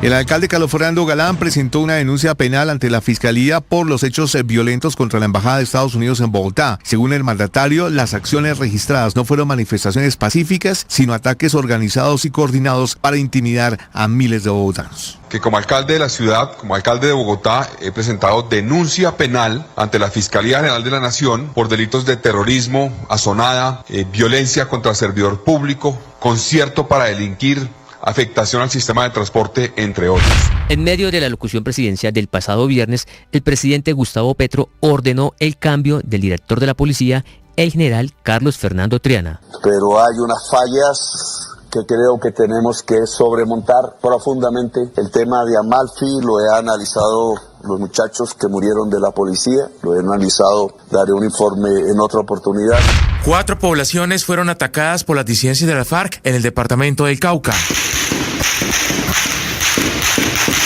El alcalde Carlos Fernando Galán presentó una denuncia penal ante la Fiscalía por los hechos violentos contra la Embajada de Estados Unidos en Bogotá. Según el mandatario, las acciones registradas no fueron manifestaciones pacíficas, sino ataques organizados y coordinados para intimidar a miles de bogotanos. Que como alcalde de la ciudad, como alcalde de Bogotá, he presentado denuncia penal ante la Fiscalía General de la Nación por delitos de terrorismo, asonada, violencia contra servidor público, concierto para delinquir, afectación al sistema de transporte, entre otros. En medio de la locución presidencial del pasado viernes, el presidente Gustavo Petro ordenó el cambio del director de la policía, el general Carlos Fernando Triana. Pero hay unas fallas que creo que tenemos que sobremontar profundamente. El tema de Amalfi lo he analizado los muchachos que murieron de la policía, lo he analizado, daré un informe en otra oportunidad. 4 poblaciones fueron atacadas por las disidencias de la FARC en el departamento del Cauca.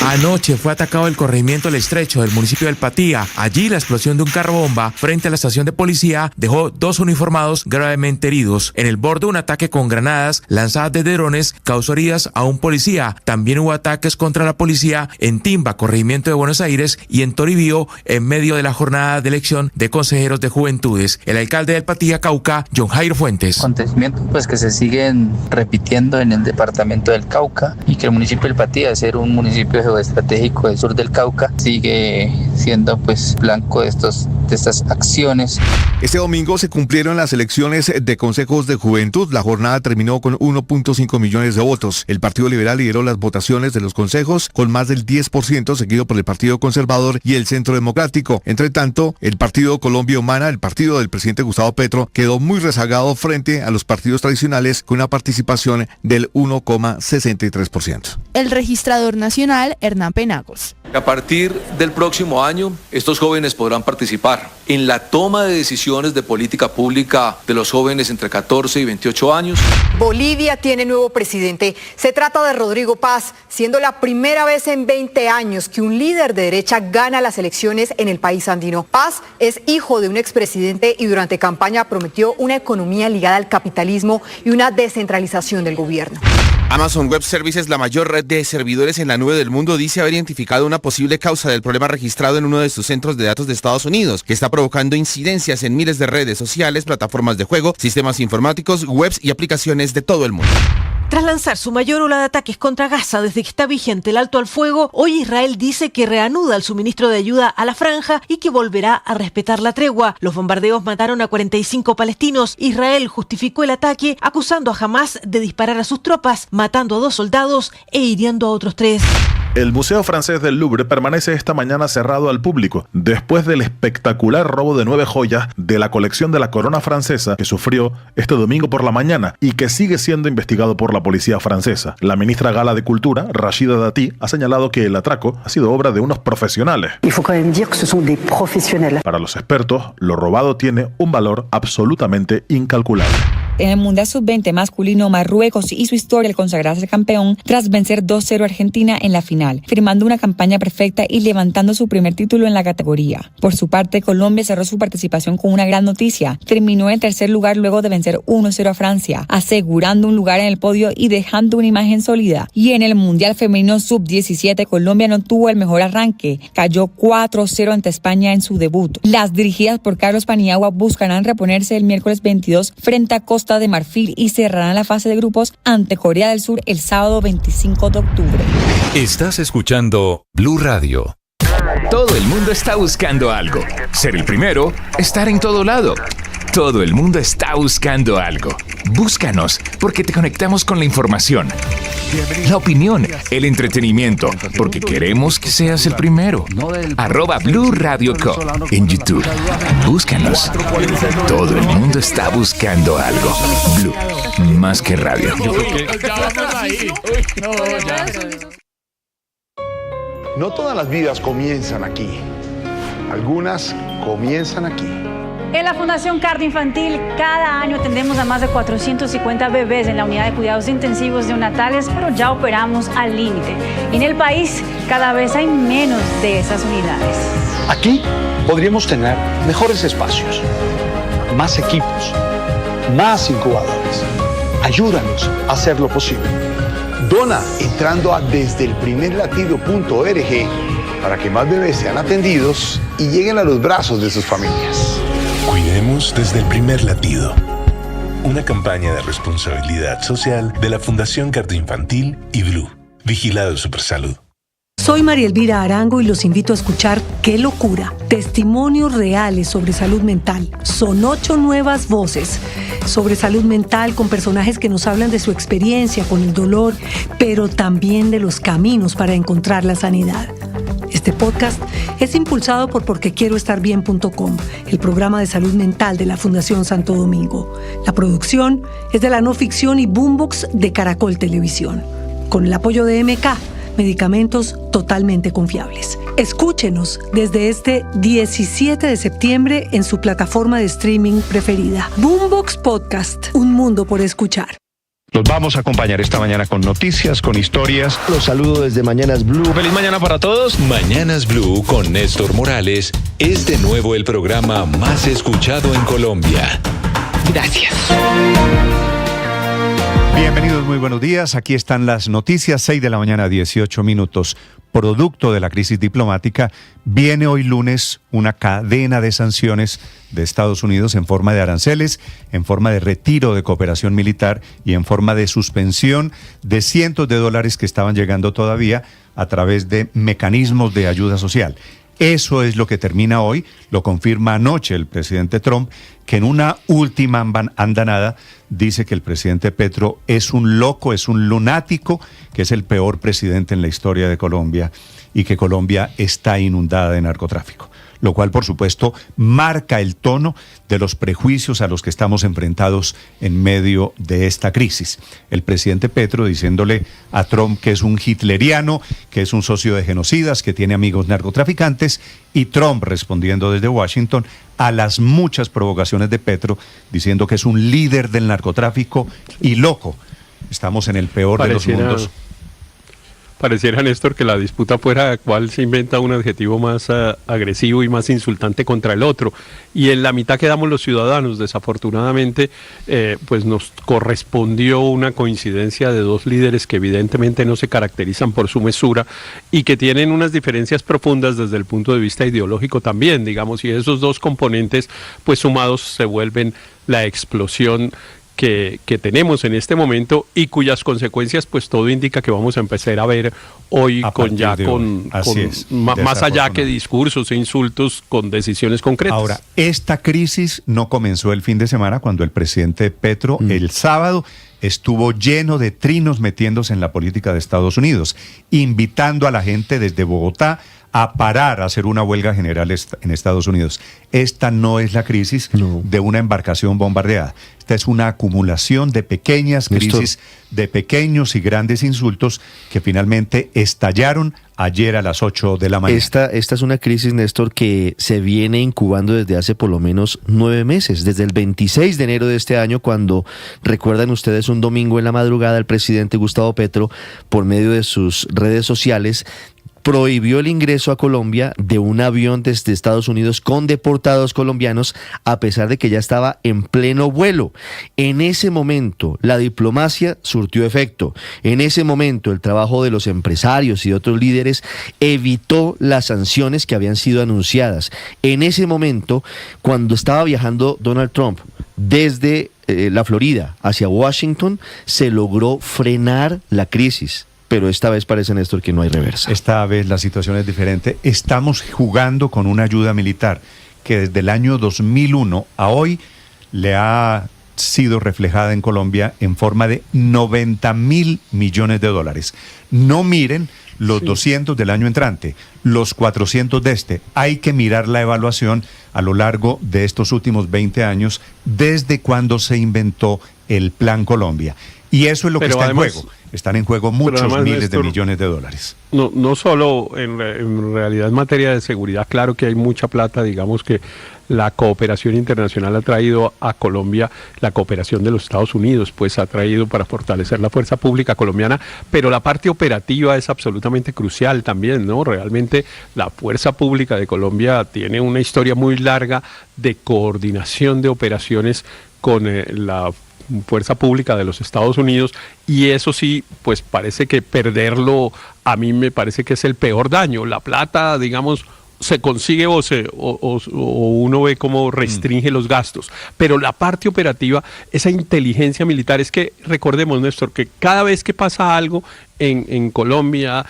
Anoche fue atacado el corregimiento El Estrecho del municipio del Patía. Allí la explosión de un carro bomba frente a la estación de policía dejó 2 uniformados gravemente heridos. En el borde, un ataque con granadas lanzadas desde drones causó heridas a un policía. También hubo ataques contra la policía en Timba, corregimiento de Buenos Aires, y en Toribío en medio de la jornada de elección de consejeros de juventudes. El alcalde del Patía, Cauca, John Jairo Fuentes. Acontecimientos pues que se siguen repitiendo en el departamento del Cauca y que el municipio del Patía, de ser un municipio geoestratégico del sur del Cauca, sigue siendo pues blanco de estas acciones. Este domingo se cumplieron las elecciones de consejos de juventud. La jornada terminó con 1.5 millones de votos. El Partido Liberal lideró las votaciones de los consejos con más del 10%, seguido por el Partido Conservador y el Centro Democrático. Entre tanto, el Partido Colombia Humana, el partido del presidente Gustavo Petro, quedó muy rezagado frente a los partidos tradicionales con una participación del 1,63%. El registrador nacional, Hernán Penagos. A partir del próximo año, estos jóvenes podrán participar en la toma de decisiones de política pública de los jóvenes entre 14 y 28 años. Bolivia tiene nuevo presidente. Se trata de Rodrigo Paz, siendo la primera vez en 20 años que un líder de derecha gana las elecciones en el país andino. Paz es hijo de un expresidente y durante campaña prometió una economía ligada al capitalismo y una descentralización del gobierno. Amazon Web Services, la mayor red de servidores en la nube del mundo, dice haber identificado una posible causa del problema registrado en uno de sus centros de datos de Estados Unidos, que está provocando incidencias en miles de redes sociales, plataformas de juego, sistemas informáticos, webs y aplicaciones de todo el mundo. Tras lanzar su mayor ola de ataques contra Gaza desde que está vigente el alto al fuego, hoy Israel dice que reanuda el suministro de ayuda a la franja y que volverá a respetar la tregua. Los bombardeos mataron a 45 palestinos. Israel justificó el ataque acusando a Hamás de disparar a sus tropas, matando a 2 soldados e hiriendo a otros 3. El Museo Francés del Louvre permanece esta mañana cerrado al público después del espectacular robo de 9 joyas de la colección de la corona francesa que sufrió este domingo por la mañana y que sigue siendo investigado por la policía francesa. La ministra gala de Cultura, Rachida Dati, ha señalado que el atraco ha sido obra de unos profesionales. Para los expertos, lo robado tiene un valor absolutamente incalculable. En el Mundial Sub-20 masculino, Marruecos hizo historia al consagrarse campeón tras vencer 2-0 a Argentina en la final, firmando una campaña perfecta y levantando su primer título en la categoría. Por su parte, Colombia cerró su participación con una gran noticia. Terminó en tercer lugar luego de vencer 1-0 a Francia, asegurando un lugar en el podio y dejando una imagen sólida. Y en el Mundial Femenino Sub-17, Colombia no tuvo el mejor arranque. Cayó 4-0 ante España en su debut. Las dirigidas por Carlos Paniagua buscarán reponerse el miércoles 22 frente a Costa de Marfil y cerrarán la fase de grupos ante Corea del Sur el sábado 25 de octubre. Estás escuchando Blue Radio. Todo el mundo está buscando algo. Ser el primero, estar en todo lado. Todo el mundo está buscando algo. Búscanos, porque te conectamos con la información, la opinión, el entretenimiento, porque queremos que seas el primero. @Blue Radio Co. en YouTube. Búscanos. Todo el mundo está buscando algo. Blue, más que radio. No todas las vidas comienzan aquí. Algunas comienzan aquí. En la Fundación Cardio Infantil, cada año atendemos a más de 450 bebés en la unidad de cuidados intensivos neonatales, pero ya operamos al límite. En el país, cada vez hay menos de esas unidades. Aquí podríamos tener mejores espacios, más equipos, más incubadores. Ayúdanos a hacer lo posible. Dona entrando a desdelprimerlatido.org para que más bebés sean atendidos y lleguen a los brazos de sus familias. Cuidemos desde el primer latido. Una campaña de responsabilidad social de la Fundación Cardio Infantil y Blue. Vigilado Supersalud. Soy María Elvira Arango y los invito a escuchar ¡Qué locura! Testimonios reales sobre salud mental. Son 8 nuevas voces sobre salud mental con personajes que nos hablan de su experiencia con el dolor, pero también de los caminos para encontrar la sanidad. Este podcast es impulsado por porquequieroestarbien.com, el programa de salud mental de la Fundación Santo Domingo. La producción es de la no ficción y Boombox de Caracol Televisión, con el apoyo de MK, medicamentos totalmente confiables. Escúchenos desde este 17 de septiembre en su plataforma de streaming preferida. Boombox Podcast, un mundo por escuchar. Los vamos a acompañar esta mañana con noticias, con historias. Los saludo desde Mañanas Blue. ¡Feliz mañana para todos! Mañanas Blue con Néstor Morales es de nuevo el programa más escuchado en Colombia. Gracias. Bienvenidos, muy buenos días. Aquí están las noticias, 6 de la mañana, 18 minutos. Producto de la crisis diplomática, viene hoy lunes una cadena de sanciones de Estados Unidos en forma de aranceles, en forma de retiro de cooperación militar y en forma de suspensión de cientos de dólares que estaban llegando todavía a través de mecanismos de ayuda social. Eso es lo que termina hoy, lo confirma anoche el presidente Trump, que en una última andanada dice que el presidente Petro es un loco, es un lunático, que es el peor presidente en la historia de Colombia y que Colombia está inundada de narcotráfico. Lo cual, por supuesto, marca el tono de los prejuicios a los que estamos enfrentados en medio de esta crisis. El presidente Petro diciéndole a Trump que es un hitleriano, que es un socio de genocidas, que tiene amigos narcotraficantes, y Trump respondiendo desde Washington a las muchas provocaciones de Petro, diciendo que es un líder del narcotráfico y loco. Estamos en el peor de los mundos. Pareciera, Néstor, que la disputa fuera cuál se inventa un adjetivo más agresivo y más insultante contra el otro. Y en la mitad quedamos los ciudadanos. Desafortunadamente, pues nos correspondió una coincidencia de dos líderes que evidentemente no se caracterizan por su mesura y que tienen unas diferencias profundas desde el punto de vista ideológico también, digamos, y esos dos componentes, pues sumados, se vuelven la explosión que tenemos en este momento y cuyas consecuencias pues todo indica que vamos a empezar a ver hoy más allá que discursos e insultos, con decisiones concretas. Ahora, esta crisis no comenzó el fin de semana cuando el presidente Petro el sábado estuvo lleno de trinos metiéndose en la política de Estados Unidos, invitando a la gente desde Bogotá a parar a hacer una huelga general en Estados Unidos. Esta no es la crisis de una embarcación bombardeada. Esta es una acumulación de pequeñas crisis, de pequeños y grandes insultos que finalmente estallaron ayer a las 8 de la mañana. Esta es una crisis, Néstor, que se viene incubando desde hace por lo menos 9 meses, desde el 26 de enero de este año, cuando, recuerdan ustedes, un domingo en la madrugada el presidente Gustavo Petro, por medio de sus redes sociales, prohibió el ingreso a Colombia de un avión desde Estados Unidos con deportados colombianos, a pesar de que ya estaba en pleno vuelo. En ese momento, la diplomacia surtió efecto. En ese momento, el trabajo de los empresarios y otros líderes evitó las sanciones que habían sido anunciadas. En ese momento, cuando estaba viajando Donald Trump desde la Florida hacia Washington, se logró frenar la crisis. Pero esta vez parece, Néstor, que no hay reversa. Esta vez la situación es diferente. Estamos jugando con una ayuda militar que desde el año 2001 a hoy le ha sido reflejada en Colombia en forma de 90.000 millones de dólares. No miren los 200 del año entrante, los 400 de este. Hay que mirar la evaluación a lo largo de estos últimos 20 años, desde cuando se inventó el Plan Colombia. Y eso es lo que está en juego. Están en juego muchos miles, Néstor, de millones de dólares. No solo en realidad en materia de seguridad, claro que hay mucha plata, digamos que la cooperación internacional ha traído a Colombia, la cooperación de los Estados Unidos, pues ha traído para fortalecer la fuerza pública colombiana, pero la parte operativa es absolutamente crucial también, ¿no? Realmente la fuerza pública de Colombia tiene una historia muy larga de coordinación de operaciones con la fuerza pública de los Estados Unidos, y eso sí, pues parece que perderlo, a mí me parece que es el peor daño. La plata, digamos, se consigue o uno ve cómo restringe los gastos, pero la parte operativa, esa inteligencia militar, es que recordemos, Néstor, que cada vez que pasa algo en Colombia,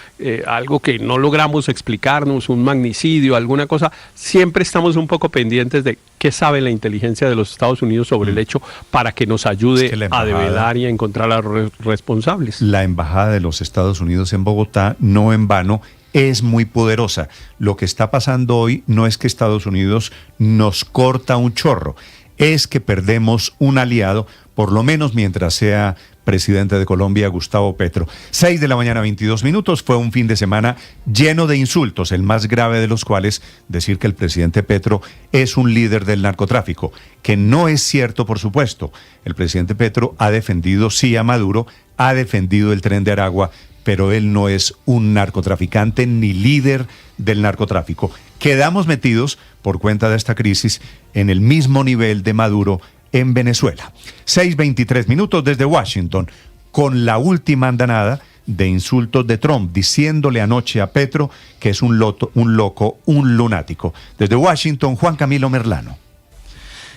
algo que no logramos explicarnos, un magnicidio, alguna cosa, siempre estamos un poco pendientes de qué sabe la inteligencia de los Estados Unidos sobre el hecho para que nos ayude a develar y a encontrar a los responsables. La embajada de los Estados Unidos en Bogotá, no en vano, es muy poderosa. Lo que está pasando hoy no es que Estados Unidos nos corta un chorro, es que perdemos un aliado, por lo menos mientras sea presidente de Colombia, Gustavo Petro. 6 de la mañana, 22 minutos. Fue un fin de semana lleno de insultos, el más grave de los cuales decir que el presidente Petro es un líder del narcotráfico, que no es cierto, por supuesto. El presidente Petro ha defendido, sí, a Maduro, ha defendido el Tren de Aragua, pero él no es un narcotraficante ni líder del narcotráfico. Quedamos metidos, por cuenta de esta crisis, en el mismo nivel de Maduro en Venezuela. 6:23 minutos desde Washington, con la última andanada de insultos de Trump, diciéndole anoche a Petro que es un loco, un lunático. Desde Washington, Juan Camilo Merlano.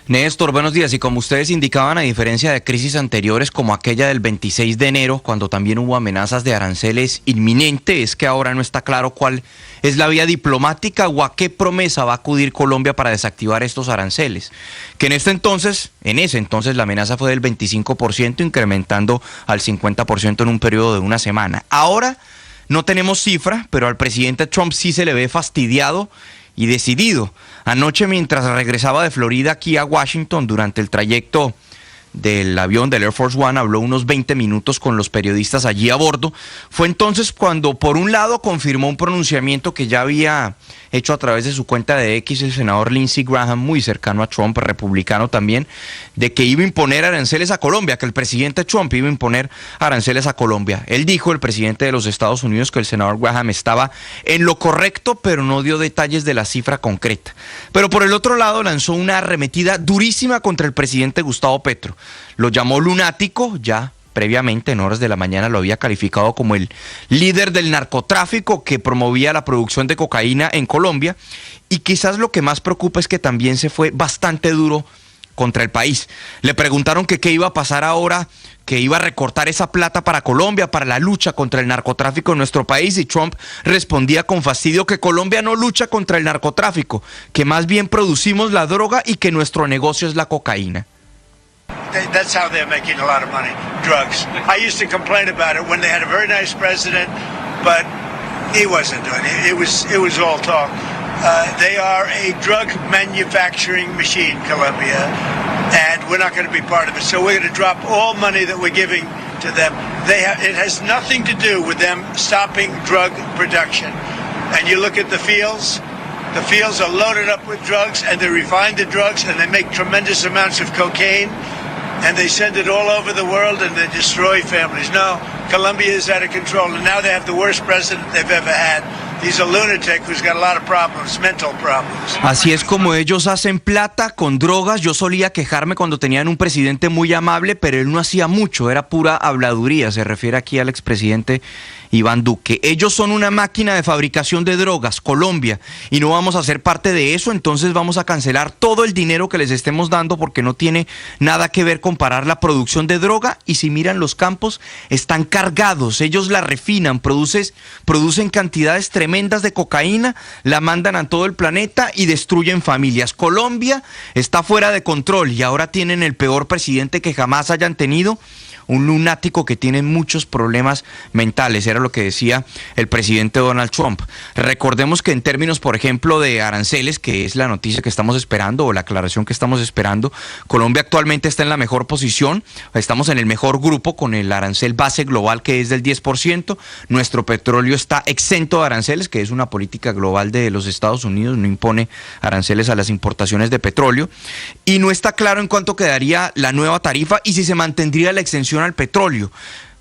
Néstor, buenos días. Y como ustedes indicaban, a diferencia de crisis anteriores como aquella del 26 de enero, cuando también hubo amenazas de aranceles inminente, es que ahora no está claro cuál es la vía diplomática o a qué promesa va a acudir Colombia para desactivar estos aranceles. Que en ese entonces la amenaza fue del 25%, incrementando al 50% en un periodo de una semana. Ahora no tenemos cifra, pero al presidente Trump sí se le ve fastidiado y decidido. Anoche, mientras regresaba de Florida aquí a Washington, durante el trayecto del avión del Air Force One, habló unos 20 minutos con los periodistas allí a bordo. Fue entonces cuando, por un lado, confirmó un pronunciamiento que ya había hecho a través de su cuenta de X el senador Lindsey Graham, muy cercano a Trump, republicano también, de que iba a imponer aranceles a Colombia, que el presidente Trump iba a imponer aranceles a Colombia. Él dijo, el presidente de los Estados Unidos, que el senador Graham estaba en lo correcto, pero no dio detalles de la cifra concreta. Pero por el otro lado lanzó una arremetida durísima contra el presidente Gustavo Petro. Lo llamó lunático, ya previamente en horas de la mañana lo había calificado como el líder del narcotráfico que promovía la producción de cocaína en Colombia, y quizás lo que más preocupa es que también se fue bastante duro contra el país. Le preguntaron que qué iba a pasar ahora, que iba a recortar esa plata para Colombia, para la lucha contra el narcotráfico en nuestro país, y Trump respondía con fastidio que Colombia no lucha contra el narcotráfico, que más bien producimos la droga y que nuestro negocio es la cocaína. That's how they're making a lot of money, drugs. I used to complain about it when they had a very nice president, but he wasn't doing it. It was all talk. They are a drug manufacturing machine, Colombia, and we're not going to be part of it. So we're going to drop all money that we're giving to them. It has nothing to do with them stopping drug production. And you look at the fields are loaded up with drugs, and they refine the drugs, and they make tremendous amounts of cocaine, and they send it all over the world, and they destroy families. No, Colombia is out of control, and now they have the worst president they've ever had. He's a lunatic who's got a lot of problems, mental problems. Así es como ellos hacen plata con drogas. Yo solía quejarme cuando tenían un presidente muy amable, pero él no hacía mucho, era pura habladuría. Se refiere aquí al expresidente Iván Duque. Ellos son una máquina de fabricación de drogas, Colombia, y no vamos a ser parte de eso, entonces vamos a cancelar todo el dinero que les estemos dando porque no tiene nada que ver comparar la producción de droga. Y si miran los campos, están cargados, ellos la refinan, producen cantidades tremendas de cocaína, la mandan a todo el planeta y destruyen familias. Colombia está fuera de control y ahora tienen el peor presidente que jamás hayan tenido, un lunático que tiene muchos problemas mentales, era lo que decía el presidente Donald Trump. Recordemos que en términos, por ejemplo, de aranceles, que es la noticia que estamos esperando o la aclaración que estamos esperando, Colombia actualmente está en la mejor posición, estamos en el mejor grupo con el arancel base global que es del 10%, nuestro petróleo está exento de aranceles, que es una política global de los Estados Unidos, no impone aranceles a las importaciones de petróleo, y no está claro en cuánto quedaría la nueva tarifa y si se mantendría la exención al petróleo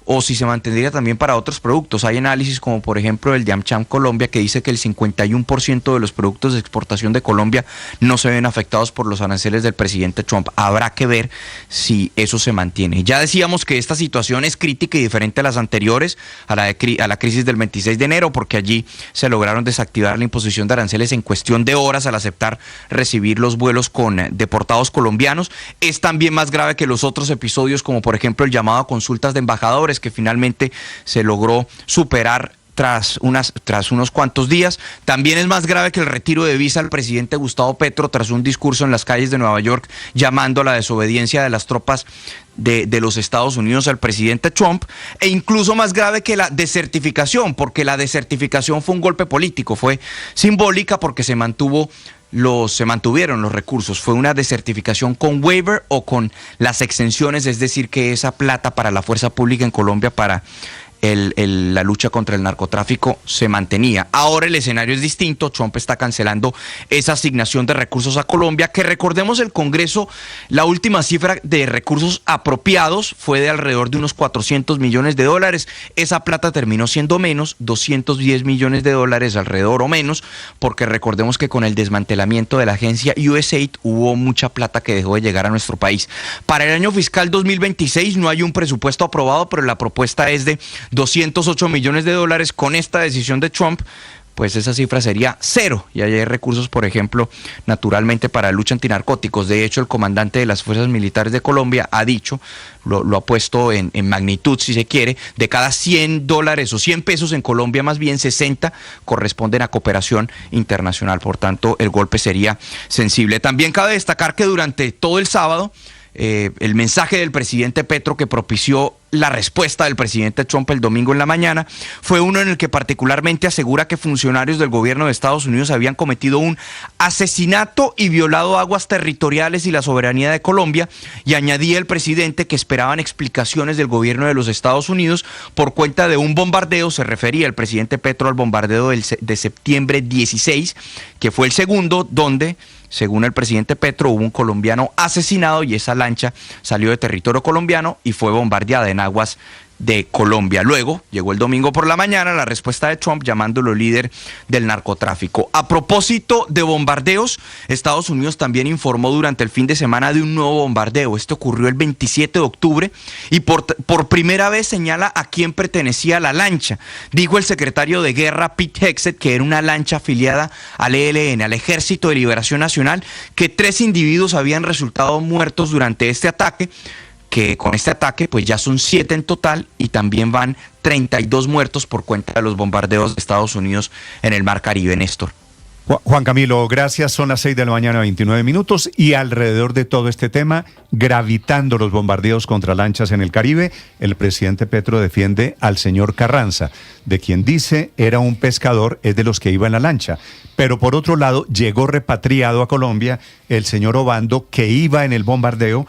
o si se mantendría también para otros productos. Hay análisis como por ejemplo el de AmCham Colombia que dice que el 51% de los productos de exportación de Colombia no se ven afectados por los aranceles del presidente Trump. Habrá que ver si eso se mantiene. Ya decíamos que esta situación es crítica y diferente a las anteriores, a la crisis del 26 de enero, porque allí se lograron desactivar la imposición de aranceles en cuestión de horas al aceptar recibir los vuelos con deportados colombianos. Es también más grave que los otros episodios, como por ejemplo el llamado a consultas de embajadores, que finalmente se logró superar tras unos cuantos días. También es más grave que el retiro de visa al presidente Gustavo Petro tras un discurso en las calles de Nueva York llamando a la desobediencia de las tropas de los Estados Unidos al presidente Trump, e incluso más grave que la desertificación, porque la desertificación fue un golpe político, fue simbólica porque se mantuvieron los recursos, fue una desertificación con waiver o con las exenciones, es decir, que esa plata para la fuerza pública en Colombia para la lucha contra el narcotráfico se mantenía. Ahora el escenario es distinto, Trump está cancelando esa asignación de recursos a Colombia, que recordemos el Congreso, la última cifra de recursos apropiados fue de alrededor de unos $400 millones, esa plata terminó siendo menos, $210 millones alrededor o menos, porque recordemos que con el desmantelamiento de la agencia USAID hubo mucha plata que dejó de llegar a nuestro país. Para el año fiscal 2026 no hay un presupuesto aprobado, pero la propuesta es de $208 millones. Con esta decisión de Trump pues esa cifra sería 0. Y ahí hay recursos, por ejemplo, naturalmente para la lucha antinarcóticos. De hecho, el comandante de las Fuerzas Militares de Colombia ha dicho, lo ha puesto en magnitud, si se quiere, de cada $100 o 100 pesos en Colombia, más bien 60 corresponden a cooperación internacional. Por tanto, el golpe sería sensible. También cabe destacar que durante todo el sábado, el mensaje del presidente Petro que propició la respuesta del presidente Trump el domingo en la mañana fue uno en el que particularmente asegura que funcionarios del gobierno de Estados Unidos habían cometido un asesinato y violado aguas territoriales y la soberanía de Colombia, y añadía el presidente que esperaban explicaciones del gobierno de los Estados Unidos por cuenta de un bombardeo. Se refería el presidente Petro al bombardeo de septiembre 16, que fue el segundo, donde, según el presidente Petro, hubo un colombiano asesinado y esa lancha salió de territorio colombiano y fue bombardeada en aguas de Colombia. Luego llegó el domingo por la mañana la respuesta de Trump llamándolo líder del narcotráfico. A propósito de bombardeos, Estados Unidos también informó durante el fin de semana de un nuevo bombardeo. Este ocurrió el 27 de octubre y por primera vez señala a quién pertenecía la lancha. Dijo el secretario de Guerra Pete Hegseth que era una lancha afiliada al ELN, al Ejército de Liberación Nacional, que 3 individuos habían resultado muertos durante este ataque, que con este ataque pues ya son 7 en total y también van 32 muertos por cuenta de los bombardeos de Estados Unidos en el Mar Caribe, Néstor. Juan Camilo, gracias. Son las 6 de la mañana, 29 minutos, y alrededor de todo este tema, gravitando los bombardeos contra lanchas en el Caribe, el presidente Petro defiende al señor Carranza, de quien dice era un pescador, es de los que iba en la lancha. Pero por otro lado, llegó repatriado a Colombia el señor Obando, que iba en el bombardeo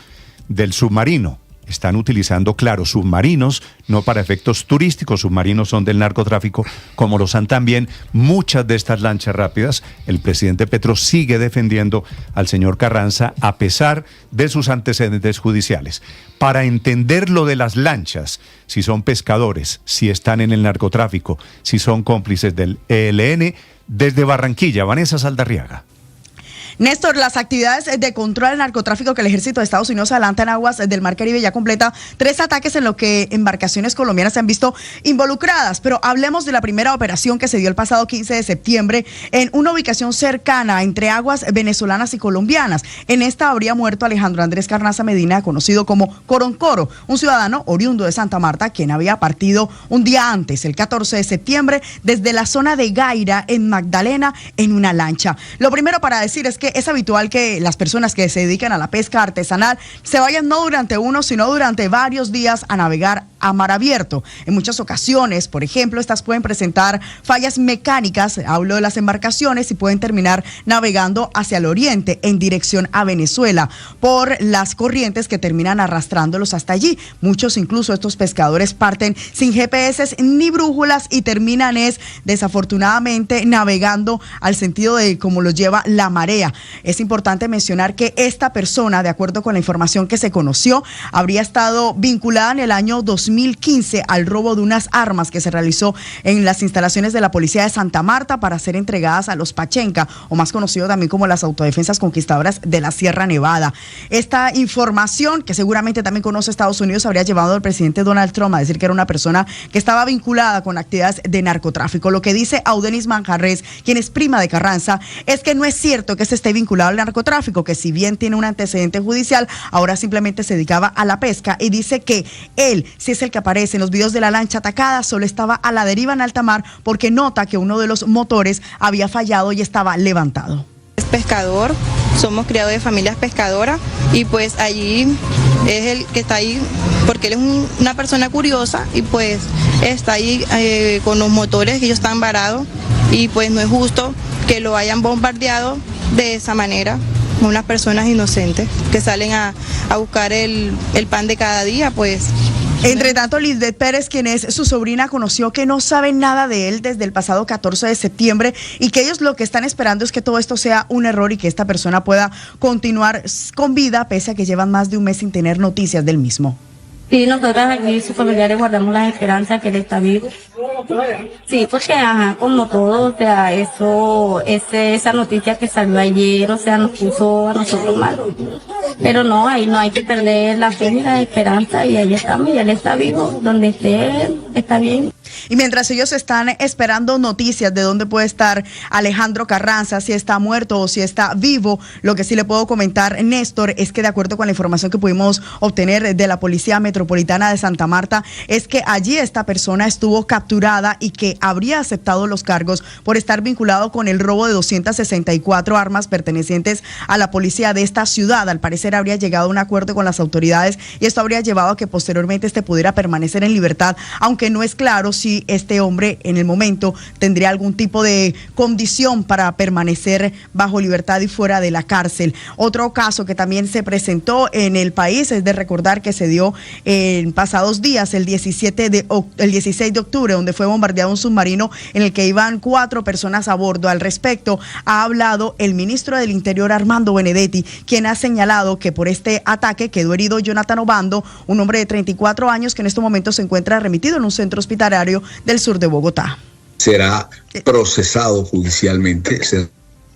del submarino. Están utilizando, claro, submarinos, no para efectos turísticos, submarinos son del narcotráfico, como lo son también muchas de estas lanchas rápidas. El presidente Petro sigue defendiendo al señor Carranza a pesar de sus antecedentes judiciales. Para entender lo de las lanchas, si son pescadores, si están en el narcotráfico, si son cómplices del ELN, desde Barranquilla, Vanessa Saldarriaga. Néstor, las actividades de control al narcotráfico que el ejército de Estados Unidos adelanta en aguas del Mar Caribe ya completa 3 ataques en lo que embarcaciones colombianas se han visto involucradas. Pero hablemos de la primera operación que se dio el pasado 15 de septiembre en una ubicación cercana entre aguas venezolanas y colombianas. En esta habría muerto Alejandro Andrés Carranza Medina, conocido como Coroncoro, un ciudadano oriundo de Santa Marta, quien había partido un día antes, el 14 de septiembre, desde la zona de Gaira, en Magdalena, en una lancha. Lo primero para decir es que es habitual que las personas que se dedican a la pesca artesanal se vayan no durante uno, sino durante varios días a navegar a mar abierto. En muchas ocasiones, por ejemplo, estas pueden presentar fallas mecánicas, hablo de las embarcaciones, y pueden terminar navegando hacia el oriente en dirección a Venezuela por las corrientes que terminan arrastrándolos hasta allí. Muchos, incluso estos pescadores, parten sin GPS ni brújulas y terminan desafortunadamente navegando al sentido de cómo los lleva la marea. Es importante mencionar que esta persona, de acuerdo con la información que se conoció, habría estado vinculada en el año 2015 al robo de unas armas que se realizó en las instalaciones de la policía de Santa Marta para ser entregadas a los Pachenca, o más conocido también como las autodefensas conquistadoras de la Sierra Nevada. Esta información, que seguramente también conoce Estados Unidos, habría llevado al presidente Donald Trump a decir que era una persona que estaba vinculada con actividades de narcotráfico. Lo que dice Audenis Manjarres, quien es prima de Carranza, es que no es cierto que se esté vinculado al narcotráfico, que si bien tiene un antecedente judicial, ahora simplemente se dedicaba a la pesca, y dice que él, si es el que aparece en los videos de la lancha atacada, solo estaba a la deriva en alta mar porque nota que uno de los motores había fallado y estaba levantado. Es pescador, somos criados de familias pescadoras, y pues allí es el que está ahí porque él es una persona curiosa, y pues está ahí con los motores que ellos están varados, y pues no es justo que lo hayan bombardeado de esa manera. Unas personas inocentes que salen a buscar el pan de cada día, pues. Entre tanto, Lisbeth Pérez, quien es su sobrina, conoció que no saben nada de él desde el pasado 14 de septiembre y que ellos lo que están esperando es que todo esto sea un error y que esta persona pueda continuar con vida, pese a que llevan más de un mes sin tener noticias del mismo. Sí, nosotras aquí, sus familiares, guardamos la esperanza que él está vivo. Sí, porque como todo, o sea, esa noticia que salió ayer, o sea, nos puso a nosotros mal. Pero no, ahí no hay que perder la fe ni la esperanza, y ahí estamos, y él está vivo, donde esté, está bien. Y mientras ellos están esperando noticias de dónde puede estar Alejandro Carranza, si está muerto o si está vivo, lo que sí le puedo comentar, Néstor, es que de acuerdo con la información que pudimos obtener de la Policía Metropolitana de Santa Marta, es que allí esta persona estuvo capturada y que habría aceptado los cargos por estar vinculado con el robo de 264 armas pertenecientes a la policía de esta ciudad. Al parecer habría llegado a un acuerdo con las autoridades y esto habría llevado a que posteriormente pudiera permanecer en libertad, aunque no es claro si este hombre en el momento tendría algún tipo de condición para permanecer bajo libertad y fuera de la cárcel. Otro caso que también se presentó en el país es de recordar que se dio en pasados días, el 16 de octubre, donde fue bombardeado un submarino en el que iban 4 personas a bordo. Al respecto ha hablado el ministro del Interior, Armando Benedetti, quien ha señalado que por este ataque quedó herido Jonathan Obando, un hombre de 34 años que en este momento se encuentra remitido en un centro hospitalario del sur de Bogotá. Será procesado judicialmente, será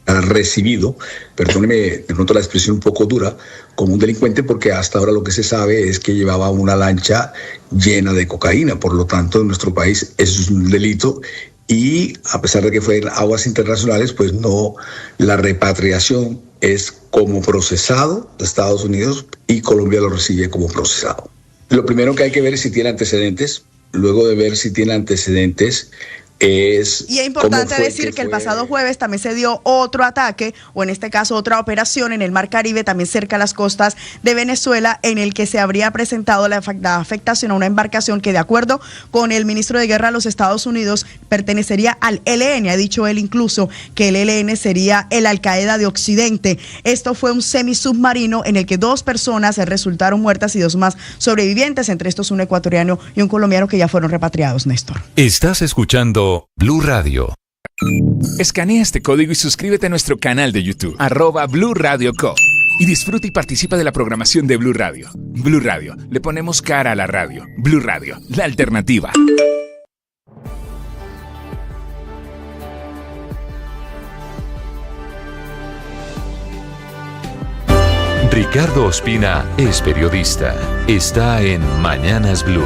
recibido, perdóneme de pronto la expresión un poco dura, como un delincuente, porque hasta ahora lo que se sabe es que llevaba una lancha llena de cocaína. Por lo tanto, en nuestro país eso es un delito y a pesar de que fue en aguas internacionales, pues no, la repatriación es como procesado de Estados Unidos y Colombia lo recibe como procesado. Lo primero que hay que ver es si tiene antecedentes. Luego de ver si tiene antecedentes, y es importante decir que el pasado jueves también se dio otro ataque, o en este caso otra operación en el Mar Caribe, también cerca a las costas de Venezuela, en el que se habría presentado la afectación a una embarcación que, de acuerdo con el ministro de Guerra de los Estados Unidos, pertenecería al ELN. Ha dicho él incluso que el ELN sería el Al-Qaeda de Occidente. Esto fue un semisubmarino en el que 2 personas resultaron muertas y 2 más sobrevivientes, entre estos un ecuatoriano y un colombiano que ya fueron repatriados, Néstor. Estás escuchando Blue Radio. Escanea este código y suscríbete a nuestro canal de YouTube, @Blue Radio Co. Y disfruta y participa de la programación de Blue Radio. Blue Radio, le ponemos cara a la radio. Blue Radio, la alternativa. Ricardo Ospina es periodista. Está en Mañanas Blue.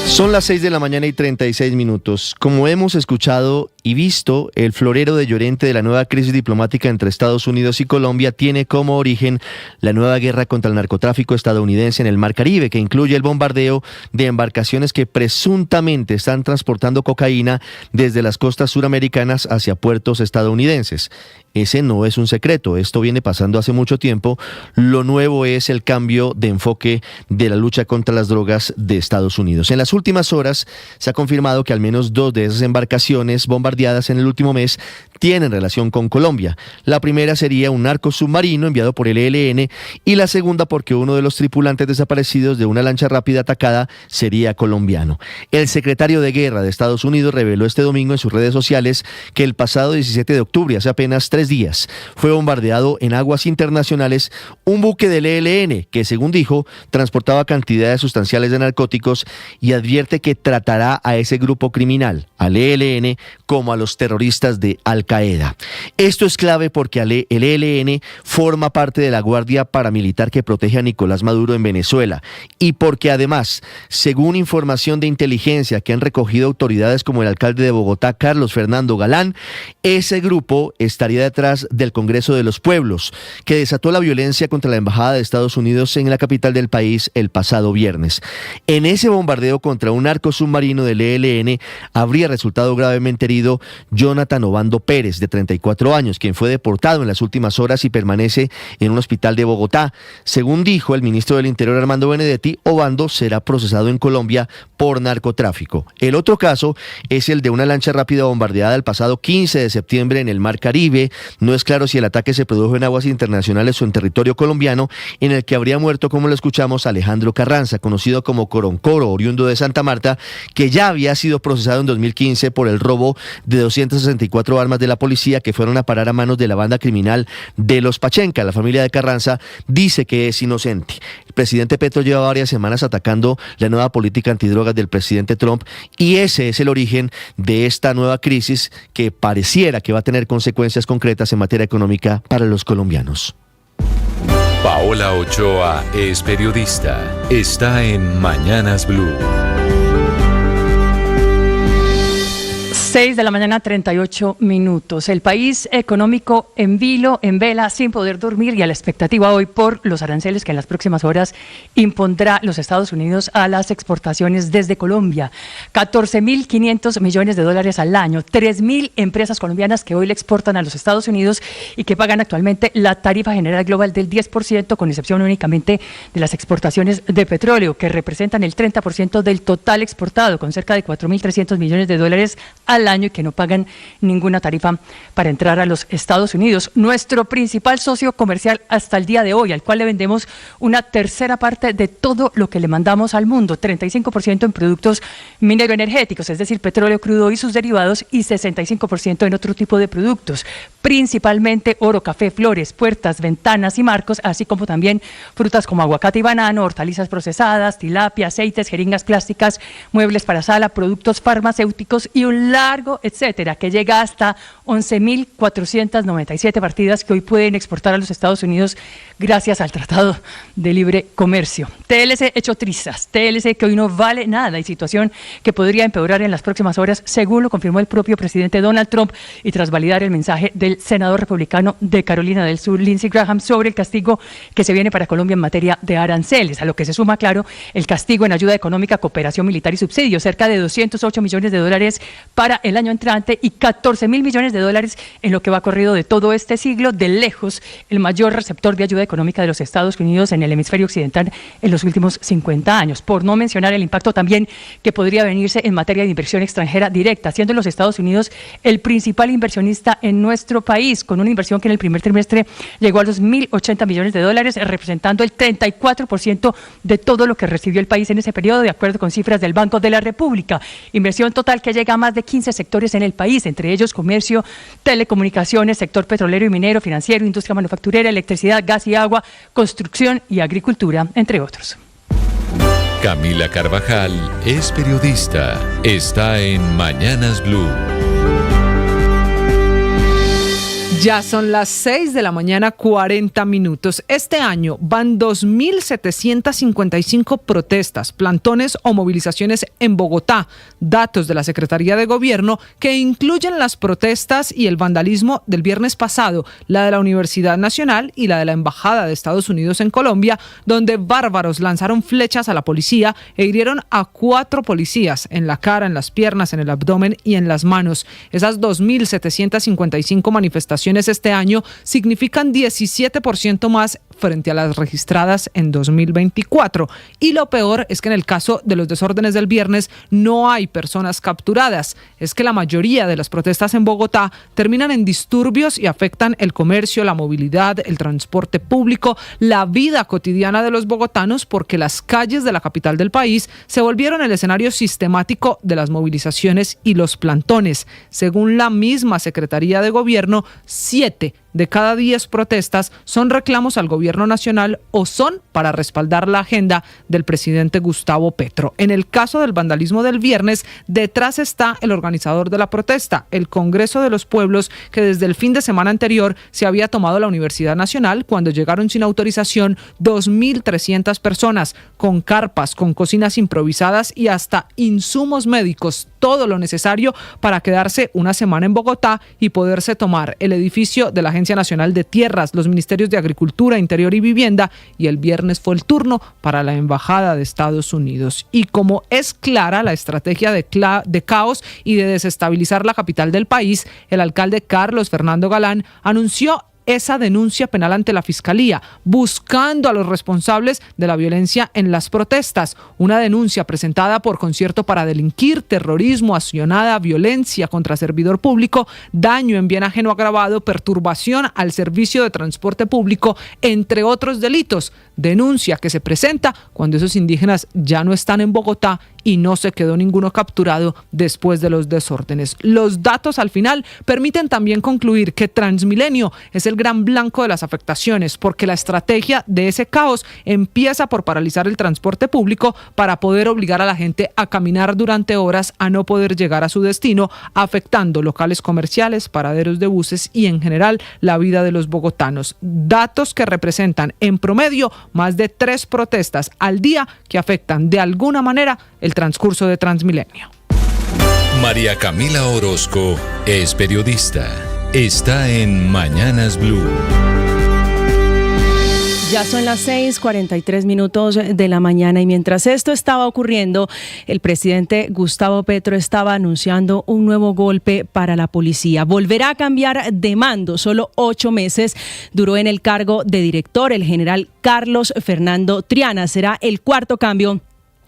Son las 6 de la mañana y 36 minutos. Como hemos escuchado y visto, el florero de Llorente de la nueva crisis diplomática entre Estados Unidos y Colombia tiene como origen la nueva guerra contra el narcotráfico estadounidense en el Mar Caribe, que incluye el bombardeo de embarcaciones que presuntamente están transportando cocaína desde las costas suramericanas hacia puertos estadounidenses. Ese no es un secreto, esto viene pasando hace mucho tiempo. Lo nuevo es el cambio de enfoque de la lucha contra las drogas de Estados Unidos. En las últimas horas se ha confirmado que al menos 2 de esas embarcaciones bombardeadas en el último mes tienen relación con Colombia. La primera sería un narco submarino enviado por el ELN y la segunda porque uno de los tripulantes desaparecidos de una lancha rápida atacada sería colombiano. El secretario de Guerra de Estados Unidos reveló este domingo en sus redes sociales que el pasado 17 de octubre, hace apenas 3 días, fue bombardeado en aguas internacionales un buque del ELN que, según dijo, transportaba cantidades sustanciales de narcóticos y advierte que tratará a ese grupo criminal, al ELN, como a los terroristas de Al-Qaeda. Esto es clave porque el ELN forma parte de la guardia paramilitar que protege a Nicolás Maduro en Venezuela y porque además, según información de inteligencia que han recogido autoridades como el alcalde de Bogotá, Carlos Fernando Galán, ese grupo estaría detrás del Congreso de los Pueblos, que desató la violencia contra la Embajada de Estados Unidos en la capital del país el pasado viernes. En ese bombardeo contra un narco submarino del ELN habría resultado gravemente herido Jonathan Obando Pérez, de 34 años, quien fue deportado en las últimas horas y permanece en un hospital de Bogotá. Según dijo el ministro del Interior, Armando Benedetti, Obando será procesado en Colombia por narcotráfico. El otro caso es el de una lancha rápida bombardeada el pasado 15 de septiembre en el Mar Caribe. No es claro si el ataque se produjo en aguas internacionales o en territorio colombiano, en el que habría muerto, como lo escuchamos, Alejandro Carranza, conocido como Coroncoro, oriundo de Santa Marta, que ya había sido procesado en 2015 por el robo de 264 armas de la policía que fueron a parar a manos de la banda criminal de los Pachenca. La familia de Carranza dice que es inocente. El presidente Petro lleva varias semanas atacando la nueva política antidrogas del presidente Trump y ese es el origen de esta nueva crisis que pareciera que va a tener consecuencias concretas en materia económica para los colombianos. Paola Ochoa es periodista. Está en Mañanas Blue. 6 de la mañana, 38 minutos. El país económico en vilo, en vela, sin poder dormir y a la expectativa hoy por los aranceles que en las próximas horas impondrá los Estados Unidos a las exportaciones desde Colombia. 14.500 millones de dólares al año, 3.000 empresas colombianas que hoy le exportan a los Estados Unidos y que pagan actualmente la tarifa general global del 10%, con excepción únicamente de las exportaciones de petróleo, que representan el 30% del total exportado, con cerca de 4.300 millones de dólares al año y que no pagan ninguna tarifa para entrar a los Estados Unidos. Nuestro principal socio comercial hasta el día de hoy, al cual le vendemos una tercera parte de todo lo que le mandamos al mundo, 35% en productos mineroenergéticos, es decir, petróleo crudo y sus derivados, y 65% en otro tipo de productos, principalmente oro, café, flores, puertas, ventanas y marcos, así como también frutas como aguacate y banano, hortalizas procesadas, tilapia, aceites, jeringas plásticas, muebles para sala, productos farmacéuticos y un largo etcétera, que llega hasta 11.497 partidas que hoy pueden exportar a los Estados Unidos gracias al Tratado de Libre Comercio. TLC hecho trizas, TLC que hoy no vale nada y situación que podría empeorar en las próximas horas, según lo confirmó el propio presidente Donald Trump y tras validar el mensaje del senador republicano de Carolina del Sur, Lindsey Graham, sobre el castigo que se viene para Colombia en materia de aranceles, a lo que se suma, claro, el castigo en ayuda económica, cooperación militar y subsidios, cerca de 208 millones de dólares para el año entrante y 14.000 millones de dólares en lo que va corrido de todo este siglo, de lejos el mayor receptor de ayuda económica de los Estados Unidos en el hemisferio occidental en los últimos 50 años, por no mencionar el impacto también que podría venirse en materia de inversión extranjera directa, siendo los Estados Unidos el principal inversionista en nuestro país, con una inversión que en el primer trimestre llegó a los 1.080 millones de dólares, representando el 34% de todo lo que recibió el país en ese periodo, de acuerdo con cifras del Banco de la República. Inversión total que llega a más de 15 sectores en el país, entre ellos comercio, telecomunicaciones, sector petrolero y minero, financiero, industria manufacturera, electricidad, gas y agua, construcción y agricultura, entre otros. Camila Carvajal es periodista. Está en Mañanas Blue. Ya son las 6 de la mañana, 40 minutos. Este año van 2.755 protestas, plantones o movilizaciones en Bogotá. Datos de la Secretaría de Gobierno que incluyen las protestas y el vandalismo del viernes pasado, la de la Universidad Nacional y la de la Embajada de Estados Unidos en Colombia, donde bárbaros lanzaron flechas a la policía e hirieron a 4 policías en la cara, en las piernas, en el abdomen y en las manos. Esas 2.755 manifestaciones este año significan 17% más frente a las registradas en 2024. Y lo peor es que en el caso de los desórdenes del viernes no hay personas capturadas. Es que la mayoría de las protestas en Bogotá terminan en disturbios y afectan el comercio, la movilidad, el transporte público, la vida cotidiana de los bogotanos, porque las calles de la capital del país se volvieron el escenario sistemático de las movilizaciones y los plantones. Según la misma Secretaría de Gobierno, 7 de cada 10 protestas son reclamos al gobierno nacional o son para respaldar la agenda del presidente Gustavo Petro. En el caso del vandalismo del viernes, detrás está el organizador de la protesta, el Congreso de los Pueblos, que desde el fin de semana anterior se había tomado la Universidad Nacional cuando llegaron sin autorización 2.300 personas, con carpas, con cocinas improvisadas y hasta insumos médicos, todo lo necesario para quedarse una semana en Bogotá y poderse tomar el edificio de la Agencia Nacional de Tierras, los Ministerios de Agricultura, Interior y Vivienda, y el viernes fue el turno para la Embajada de Estados Unidos. Y como es clara la estrategia de caos y de desestabilizar la capital del país, el alcalde Carlos Fernando Galán anunció esa denuncia penal ante la Fiscalía, buscando a los responsables de la violencia en las protestas. Una denuncia presentada por Concierto para Delinquir, terrorismo, accionada, violencia contra servidor público, daño en bien ajeno agravado, perturbación al servicio de transporte público, entre otros delitos. Denuncia que se presenta cuando esos indígenas ya no están en Bogotá y no se quedó ninguno capturado después de los desórdenes. Los datos al final permiten también concluir que Transmilenio es el gran blanco de las afectaciones, porque la estrategia de ese caos empieza por paralizar el transporte público para poder obligar a la gente a caminar durante horas a no poder llegar a su destino, afectando locales comerciales, paraderos de buses y en general la vida de los bogotanos. Datos que representan en promedio más de 3 protestas al día que afectan de alguna manera el transcurso de Transmilenio. María Camila Orozco es periodista. Está en Mañanas Blue. Ya son las 6:43 de la mañana y mientras esto estaba ocurriendo, el presidente Gustavo Petro estaba anunciando un nuevo golpe para la policía. Volverá a cambiar de mando. Solo 8 meses duró en el cargo de director el general Carlos Fernando Triana. Será el 4º cambio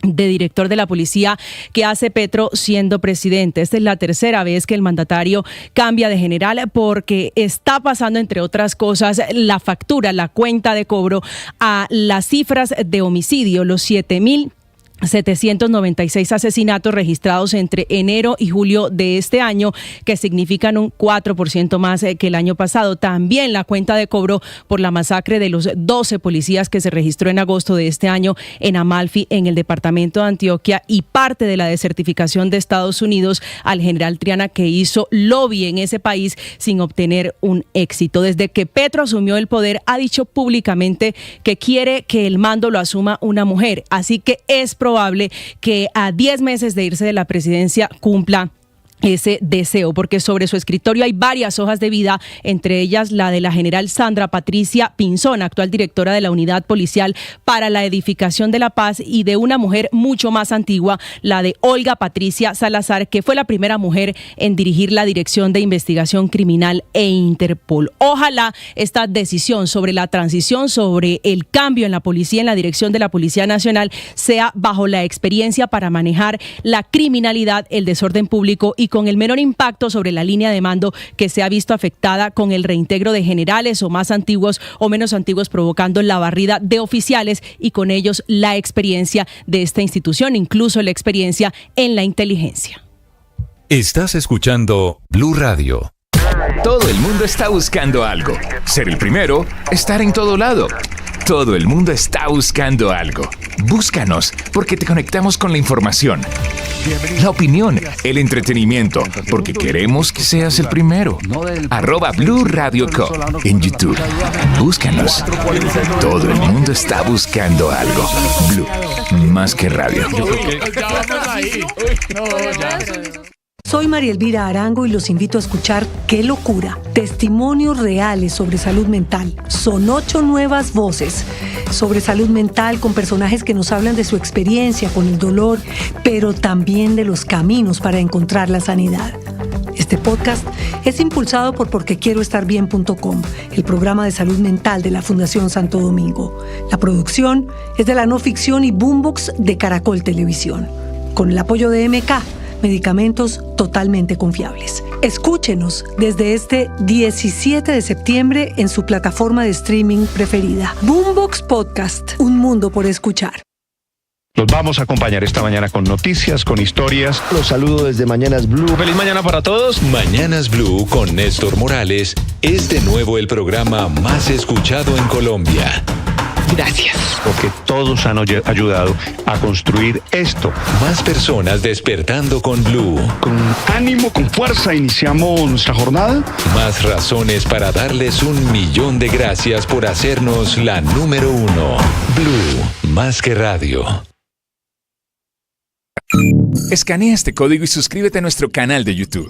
de director de la policía que hace Petro siendo presidente. Esta es la 3ª vez que el mandatario cambia de general porque está pasando, entre otras cosas, la factura, la cuenta de cobro a las cifras de homicidio, los 7.796 asesinatos registrados entre enero y julio de este año, que significan un 4% más que el año pasado. También la cuenta de cobro por la masacre de los 12 policías que se registró en agosto de este año en Amalfi, en el departamento de Antioquia, y parte de la desertificación de Estados Unidos al general Triana, que hizo lobby en ese país sin obtener un éxito. Desde que Petro asumió el poder, ha dicho públicamente que quiere que el mando lo asuma una mujer, así que es probable que a 10 meses de irse de la presidencia cumpla ese deseo, porque sobre su escritorio hay varias hojas de vida, entre ellas la de la general Sandra Patricia Pinzón, actual directora de la Unidad Policial para la Edificación de la Paz, y de una mujer mucho más antigua, la de Olga Patricia Salazar, que fue la primera mujer en dirigir la Dirección de Investigación Criminal e Interpol. Ojalá esta decisión sobre la transición, sobre el cambio en la policía, en la dirección de la Policía Nacional, sea bajo la experiencia para manejar la criminalidad, el desorden público y con el menor impacto sobre la línea de mando que se ha visto afectada con el reintegro de generales o más antiguos o menos antiguos, provocando la barrida de oficiales y con ellos la experiencia de esta institución, incluso la experiencia en la inteligencia. Estás escuchando Blue Radio. Todo el mundo está buscando algo. Ser el primero, estar en todo lado. Todo el mundo está buscando algo. Búscanos, porque te conectamos con la información, la opinión, el entretenimiento, porque queremos que seas el primero. @Blue Radio Co. en YouTube. Búscanos. Todo el mundo está buscando algo. Blue, más que radio. Soy María Elvira Arango y los invito a escuchar Qué Locura, testimonios reales sobre salud mental. Son 8 nuevas voces sobre salud mental con personajes que nos hablan de su experiencia con el dolor, pero también de los caminos para encontrar la sanidad. Este podcast es impulsado por porquequieroestarbien.com, el programa de salud mental de la Fundación Santo Domingo. La producción es de la no ficción y Boombox de Caracol Televisión, con el apoyo de MK, medicamentos totalmente confiables. Escúchenos desde este 17 de septiembre en su plataforma de streaming preferida. Boombox Podcast, un mundo por escuchar. Los vamos a acompañar esta mañana con noticias, con historias. Los saludo desde Mañanas Blue. Feliz mañana para todos. Mañanas Blue con Néstor Morales es de nuevo el programa más escuchado en Colombia. Gracias. Porque todos han ayudado a construir esto. Más personas despertando con Blue. Con ánimo, con fuerza, iniciamos nuestra jornada. Más razones para darles 1.000.000 de gracias por hacernos la número 1. Blue, más que radio. Escanea este código y suscríbete a nuestro canal de YouTube,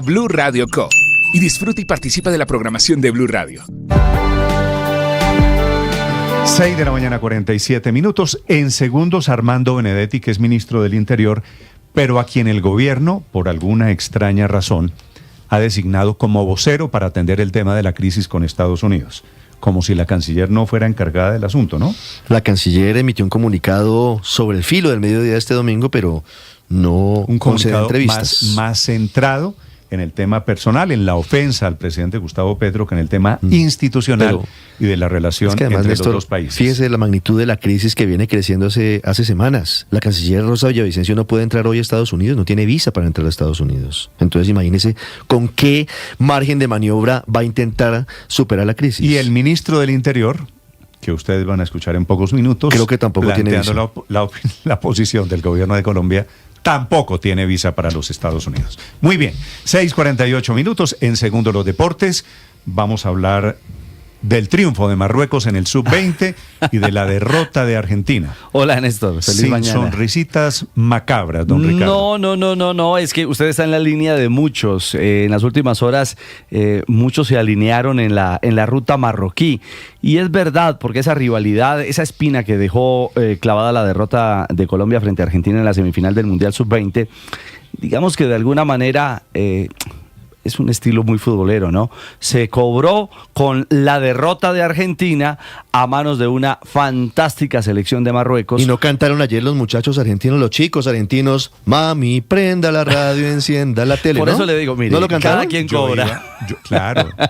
@Blue Radio Co. Y disfruta y participa de la programación de Blue Radio. 6 de la mañana, 47 minutos. En segundos, Armando Benedetti, que es ministro del Interior, pero a quien el gobierno, por alguna extraña razón, ha designado como vocero para atender el tema de la crisis con Estados Unidos. Como si la canciller no fuera encargada del asunto, ¿no? La canciller emitió un comunicado sobre el filo del mediodía de este domingo, pero no un concede comunicado entrevistas. más centrado en el tema personal, en la ofensa al presidente Gustavo Petro, que en el tema institucional y de la relación que además, entre Néstor, los dos países. Fíjese la magnitud de la crisis que viene creciendo hace semanas. La canciller Rosa Villavicencio no puede entrar hoy a Estados Unidos, no tiene visa para entrar a Estados Unidos. Entonces imagínese con qué margen de maniobra va a intentar superar la crisis. Y el ministro del Interior, que ustedes van a escuchar en pocos minutos, creo que tampoco tiene visa. La posición del gobierno de Colombia, tampoco tiene visa para los Estados Unidos. Muy bien, 6:48 minutos. En segundo, los deportes. Vamos a hablar del triunfo de Marruecos en el Sub-20 y de la derrota de Argentina. Hola, Néstor. Feliz Sin mañana. Sonrisitas macabras, don Ricardo. No, es que usted está en la línea de muchos. En las últimas horas, muchos se alinearon en la ruta marroquí. Y es verdad, porque esa rivalidad, esa espina que dejó clavada la derrota de Colombia frente a Argentina en la semifinal del Mundial Sub-20, digamos que de alguna manera... es un estilo muy futbolero, ¿no? Se cobró con la derrota de Argentina a manos de una fantástica selección de Marruecos. Y no cantaron ayer los muchachos argentinos, los chicos argentinos, mami, prenda la radio, encienda la tele, Por ¿no? eso le digo, mire, ¿no lo cantaron? cada quien cobra.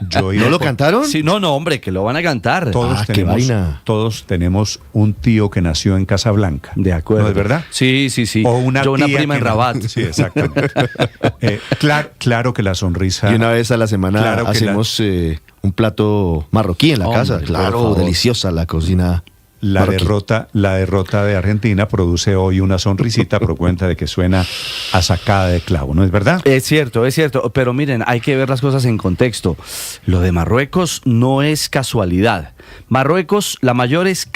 Yo iba ¿No lo cantaron? Sí, no, hombre, que lo van a cantar. Todos tenemos un tío que nació en Casablanca. De acuerdo. ¿No es verdad? Sí. O una Yo una tía prima en Rabat. Sí, exactamente. Claro que la sonrisa... Y una vez a la semana Claro que hacemos un plato marroquí en la casa. por Claro, favor. deliciosa la cocina. La marroquí. derrota de Argentina produce hoy una sonrisita por cuenta de que suena a sacada de clavo, ¿no es verdad? Es cierto, pero miren, hay que ver las cosas en contexto. Lo de Marruecos no es casualidad. Marruecos, la mayor es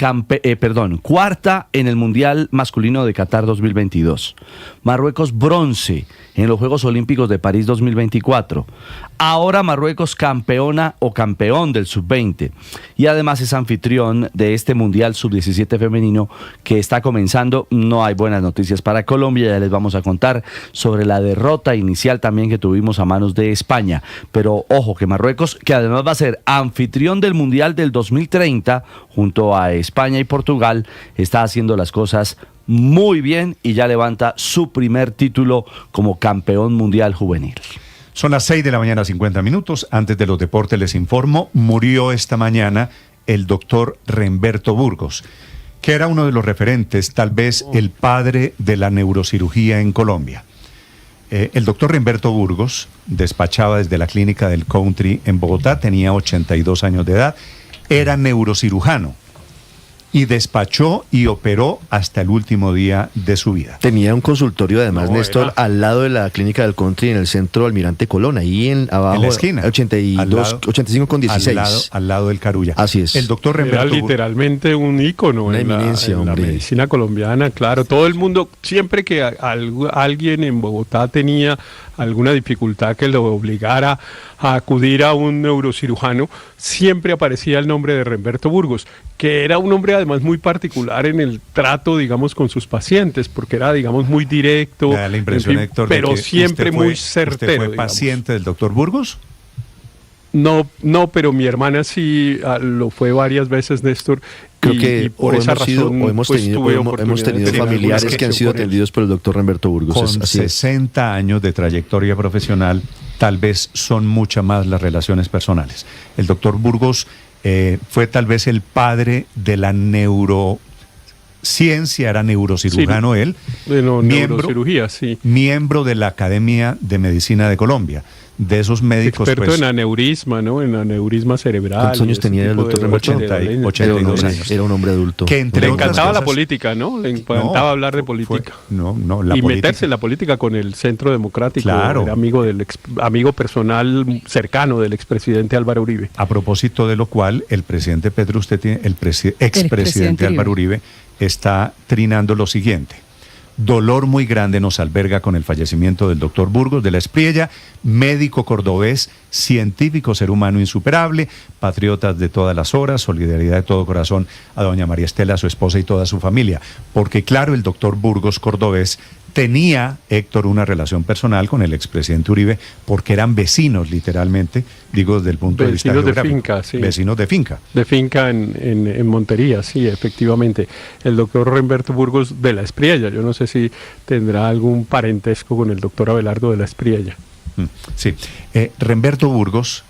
cuarta en el Mundial Masculino de Qatar 2022. Marruecos bronce en los Juegos Olímpicos de París 2024. Ahora Marruecos campeona o campeón del Sub-20. Y además es anfitrión de este Mundial Sub-17 femenino que está comenzando. No hay buenas noticias para Colombia, ya les vamos a contar sobre la derrota inicial también que tuvimos a manos de España. Pero ojo que Marruecos, que además va a ser anfitrión del Mundial del 2030, junto a España y Portugal, está haciendo las cosas muy bien y ya levanta su primer título como campeón mundial juvenil. Son las 6:50 a.m. Antes de los deportes les informo, murió esta mañana el doctor Remberto Burgos, que era uno de los referentes, tal vez el padre de la neurocirugía en Colombia. El doctor Remberto Burgos despachaba desde la clínica del Country en Bogotá, tenía 82 años de edad, era neurocirujano y despachó y operó hasta el último día de su vida. Tenía un consultorio además, Néstor, al lado de la clínica del Country en el centro Almirante Colón, ahí abajo, en la esquina, 85 con 16. Al lado del Carulla. Así es. El doctor Remberto era literalmente un ícono en la medicina colombiana, claro. Todo el mundo, siempre que alguien en Bogotá tenía alguna dificultad que lo obligara a acudir a un neurocirujano, siempre aparecía el nombre de Remberto Burgos, que era un hombre además muy particular en el trato, digamos, con sus pacientes, porque era, digamos, muy directo, me da la impresión, Héctor, pero de que siempre muy certero. ¿Usted fue paciente del doctor Burgos? No, pero mi hermana sí lo fue varias veces, Néstor. Creo que por esa razón hemos tenido familiares que han sido atendidos por el doctor Remberto Burgos. Con 60 años de trayectoria profesional, tal vez son muchas más las relaciones personales. El doctor Burgos fue tal vez el padre de la neurociencia, era neurocirujano sí, él, neurocirugía, sí. Miembro de la Academia de Medicina de Colombia. De esos médicos, experto en aneurisma, ¿no? En aneurisma cerebral. ¿Cuántos años tenía el doctor Remberto? 82 años. Era un hombre adulto. Que le encantaba la política, ¿no? Le encantaba hablar de política. Meterse en la política con el Centro Democrático. Claro. Era amigo personal cercano del expresidente Álvaro Uribe. A propósito de lo cual, el presidente Petro, expresidente Álvaro Uribe, está trinando lo siguiente. Dolor muy grande nos alberga con el fallecimiento del doctor Burgos de la Espriella, médico cordobés, científico, ser humano insuperable, patriotas de todas las horas, solidaridad de todo corazón a doña María Estela, su esposa y toda su familia. Porque claro, el doctor Burgos cordobés tenía, Héctor, una relación personal con el expresidente Uribe, porque eran vecinos, literalmente, digo desde el punto de vista geográfico. Vecinos de finca, sí. Vecinos de finca. De finca en Montería, sí, efectivamente. El doctor Remberto Burgos de la Espriella, yo no sé si tendrá algún parentesco con el doctor Abelardo de la Espriella. Sí. Remberto Burgos,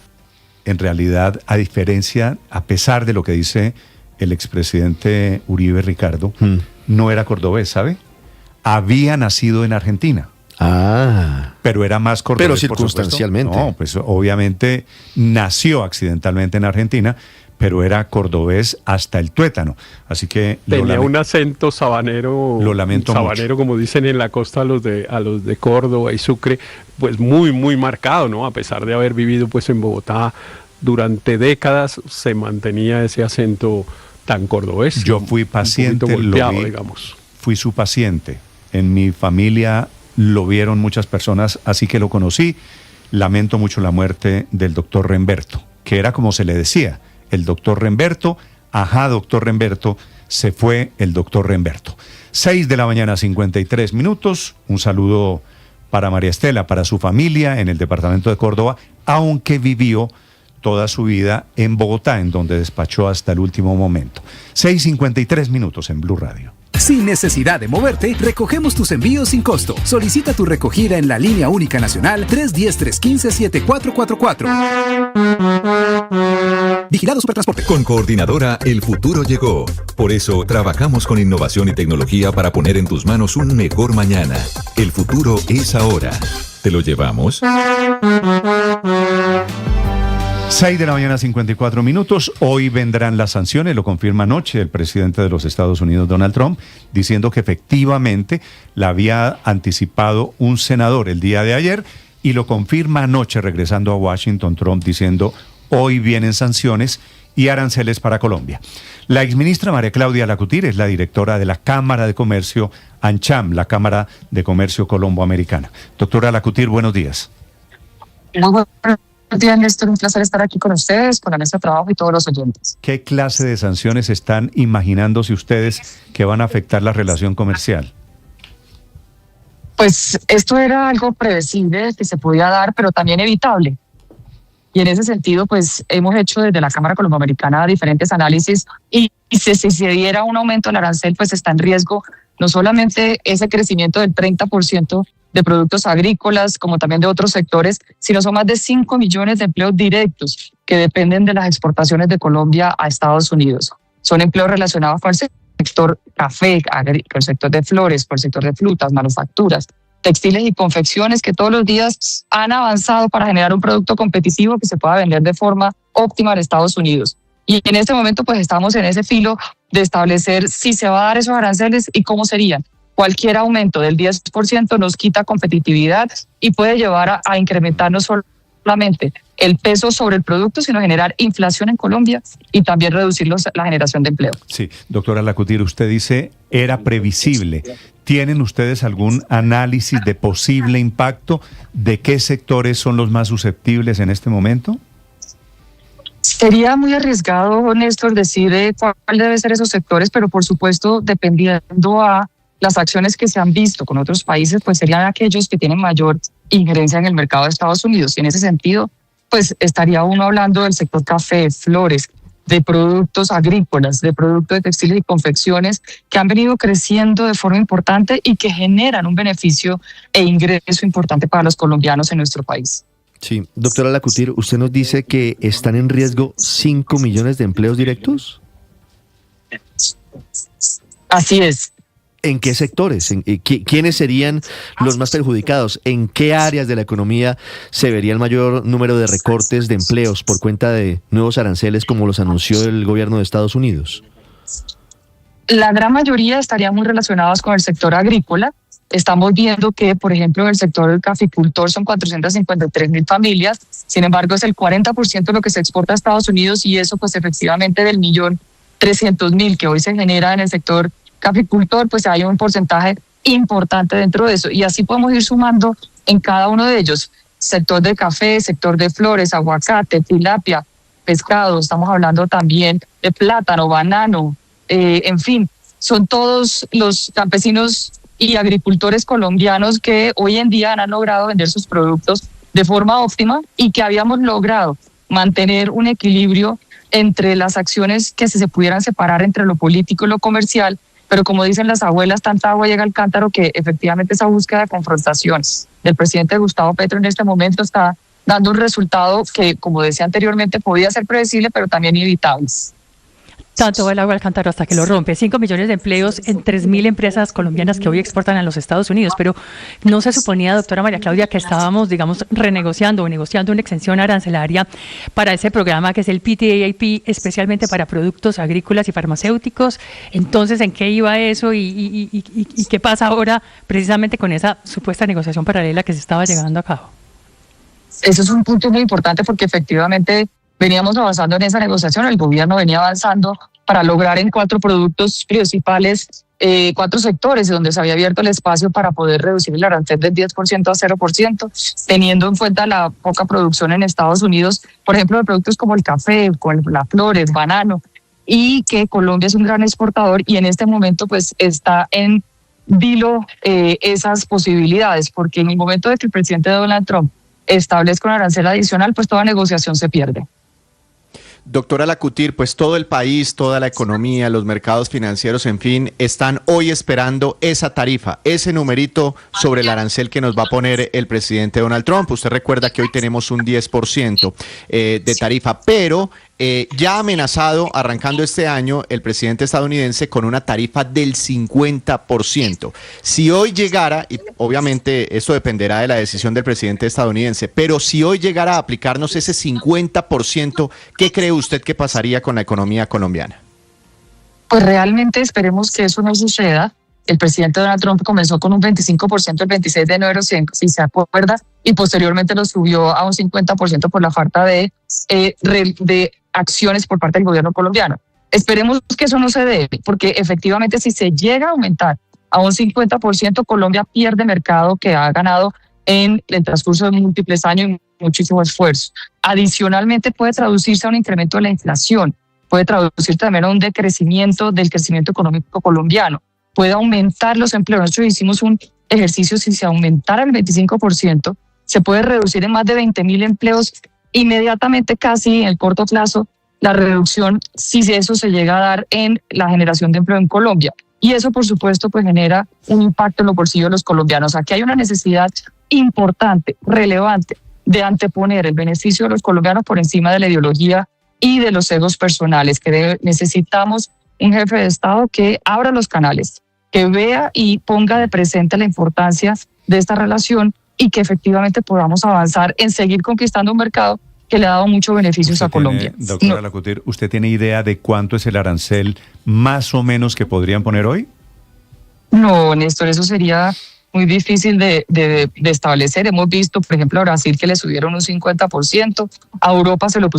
en realidad, a pesar de lo que dice el expresidente Uribe Ricardo, no era cordobés, ¿sabe? Había nacido en Argentina. Pero era más cordobés. Pero circunstancialmente. No, pues obviamente nació accidentalmente en Argentina, pero era cordobés hasta el tuétano. Así que tenía un acento sabanero. Lo lamento sabanero, como dicen en la costa a los de Córdoba y Sucre, pues muy, muy marcado, ¿no? A pesar de haber vivido pues en Bogotá durante décadas, se mantenía ese acento tan cordobés. Yo fui paciente, golpeado, digamos. Fui su paciente. En mi familia lo vieron muchas personas, así que lo conocí. Lamento mucho la muerte del doctor Remberto, que era como se le decía, el doctor Remberto, doctor Remberto, se fue el doctor Remberto. 6:53 a.m, un saludo para María Estela, para su familia en el departamento de Córdoba, aunque vivió toda su vida en Bogotá, en donde despachó hasta el último momento. 6:53 en Blue Radio. Sin necesidad de moverte, recogemos tus envíos sin costo. Solicita tu recogida en la línea única nacional 310-315-7444. Vigilado Supertransporte. Con Coordinadora, el futuro llegó. Por eso, trabajamos con innovación y tecnología para poner en tus manos un mejor mañana. El futuro es ahora. ¿Te lo llevamos? 6:54 a.m. Hoy vendrán las sanciones, lo confirma anoche el presidente de los Estados Unidos, Donald Trump, diciendo que efectivamente la había anticipado un senador el día de ayer, y lo confirma anoche regresando a Washington Trump diciendo: hoy vienen sanciones y aranceles para Colombia. La exministra María Claudia Lacutir es la directora de la Cámara de Comercio ANCHAM, la Cámara de Comercio Colombo-Americana. Doctora Lacutir, buenos días. Muy buenos días, Néstor. Un placer estar aquí con ustedes, con la mesa de trabajo y todos los oyentes. ¿Qué clase de sanciones están imaginándose ustedes que van a afectar la relación comercial? Pues esto era algo previsible que se podía dar, pero también evitable. Y en ese sentido, pues hemos hecho desde la Cámara Colomboamericana diferentes análisis, y si se diera un aumento del arancel, pues está en riesgo no solamente ese crecimiento del 30% de productos agrícolas, como también de otros sectores, sino son más de 5 millones de empleos directos que dependen de las exportaciones de Colombia a Estados Unidos. Son empleos relacionados con el sector café, con el sector de flores, con el sector de frutas, manufacturas, textiles y confecciones, que todos los días han avanzado para generar un producto competitivo que se pueda vender de forma óptima en Estados Unidos. Y en este momento pues estamos en ese filo de establecer si se va a dar esos aranceles y cómo serían. Cualquier aumento del 10% nos quita competitividad y puede llevar a incrementar no solamente el peso sobre el producto, sino generar inflación en Colombia y también reducir la generación de empleo. Sí, doctora Lacutir, usted dice era previsible. ¿Tienen ustedes algún análisis de posible impacto? ¿De qué sectores son los más susceptibles en este momento? Sería muy arriesgado, Néstor, decir cuál debe ser esos sectores, pero por supuesto, dependiendo a las acciones que se han visto con otros países, pues serían aquellos que tienen mayor injerencia en el mercado de Estados Unidos. Y en ese sentido, pues estaría uno hablando del sector café, flores, de productos agrícolas, de productos de textiles y confecciones que han venido creciendo de forma importante y que generan un beneficio e ingreso importante para los colombianos en nuestro país. Sí, doctora Lacutir, usted nos dice que están en riesgo 5 millones de empleos directos. Así es. ¿En qué sectores? ¿Quiénes serían los más perjudicados? ¿En qué áreas de la economía se vería el mayor número de recortes de empleos por cuenta de nuevos aranceles como los anunció el gobierno de Estados Unidos? La gran mayoría estarían muy relacionados con el sector agrícola. Estamos viendo que, por ejemplo, en el sector caficultor son 453,000 familias. Sin embargo, es el 40% de lo que se exporta a Estados Unidos, y eso pues efectivamente del 1.300.000 que hoy se genera en el sector caficultor, pues hay un porcentaje importante dentro de eso, y así podemos ir sumando en cada uno de ellos: sector de café, sector de flores, aguacate, tilapia, pescado, estamos hablando también de plátano, banano, en fin, son todos los campesinos y agricultores colombianos que hoy en día han logrado vender sus productos de forma óptima, y que habíamos logrado mantener un equilibrio entre las acciones que se pudieran separar entre lo político y lo comercial, Pero como dicen las abuelas, tanta agua llega al cántaro, que efectivamente esa búsqueda de confrontación del presidente Gustavo Petro en este momento está dando un resultado que, como decía anteriormente, podía ser predecible, pero también inevitable. Tanto va el agua al cántaro hasta que lo rompe. 5 millones de empleos en 3.000 empresas colombianas que hoy exportan a los Estados Unidos. Pero no se suponía, doctora María Claudia, que estábamos, digamos, renegociando o negociando una exención arancelaria para ese programa que es el PTAP, especialmente para productos agrícolas y farmacéuticos. Entonces, ¿en qué iba eso y qué pasa ahora precisamente con esa supuesta negociación paralela que se estaba llevando a cabo? Eso es un punto muy importante porque efectivamente veníamos avanzando en esa negociación, el gobierno venía avanzando para lograr en 4 productos principales, 4 sectores donde se había abierto el espacio para poder reducir el arancel del 10% a 0%, teniendo en cuenta la poca producción en Estados Unidos, por ejemplo, de productos como el café, las flores, banano, y que Colombia es un gran exportador y en este momento pues está en vilo esas posibilidades, porque en el momento de que el presidente Donald Trump establezca un arancel adicional, pues toda negociación se pierde. Doctora Lacutir, pues todo el país, toda la economía, los mercados financieros, en fin, están hoy esperando esa tarifa, ese numerito sobre el arancel que nos va a poner el presidente Donald Trump. Usted recuerda que hoy tenemos un 10% de tarifa, pero ya ha amenazado, arrancando este año, el presidente estadounidense con una tarifa del 50%. Si hoy llegara, y obviamente esto dependerá de la decisión del presidente estadounidense, pero si hoy llegara a aplicarnos ese 50%, ¿qué cree usted que pasaría con la economía colombiana? Pues realmente esperemos que eso no suceda. El presidente Donald Trump comenzó con un 25% el 26 de enero, si se acuerda, y posteriormente lo subió a un 50% por la falta de acciones por parte del gobierno colombiano. Esperemos que eso no se dé, porque efectivamente si se llega a aumentar a un 50%, Colombia pierde mercado que ha ganado en el transcurso de múltiples años y muchísimo esfuerzo. Adicionalmente puede traducirse a un incremento de la inflación, puede traducirse también a un decrecimiento del crecimiento económico colombiano, puede aumentar los empleos. Nosotros hicimos un ejercicio, si se aumentara el 25%, se puede reducir en más de 20.000 empleos inmediatamente, casi en el corto plazo, la reducción, si eso se llega a dar en la generación de empleo en Colombia. Y eso, por supuesto, pues genera un impacto en los bolsillos de los colombianos. Aquí hay una necesidad importante, relevante, de anteponer el beneficio de los colombianos por encima de la ideología y de los egos personales, que necesitamos un jefe de Estado que abra los canales, que vea y ponga de presente la importancia de esta relación y que efectivamente podamos avanzar en seguir conquistando un mercado que le ha dado muchos beneficios a Colombia. Doctora Lacutir, ¿usted tiene idea de cuánto es el arancel más o menos que podrían poner hoy? No, Néstor, eso sería muy difícil de establecer. Hemos visto, por ejemplo, a Brasil que le subieron un 50%, a Europa se lo pusieron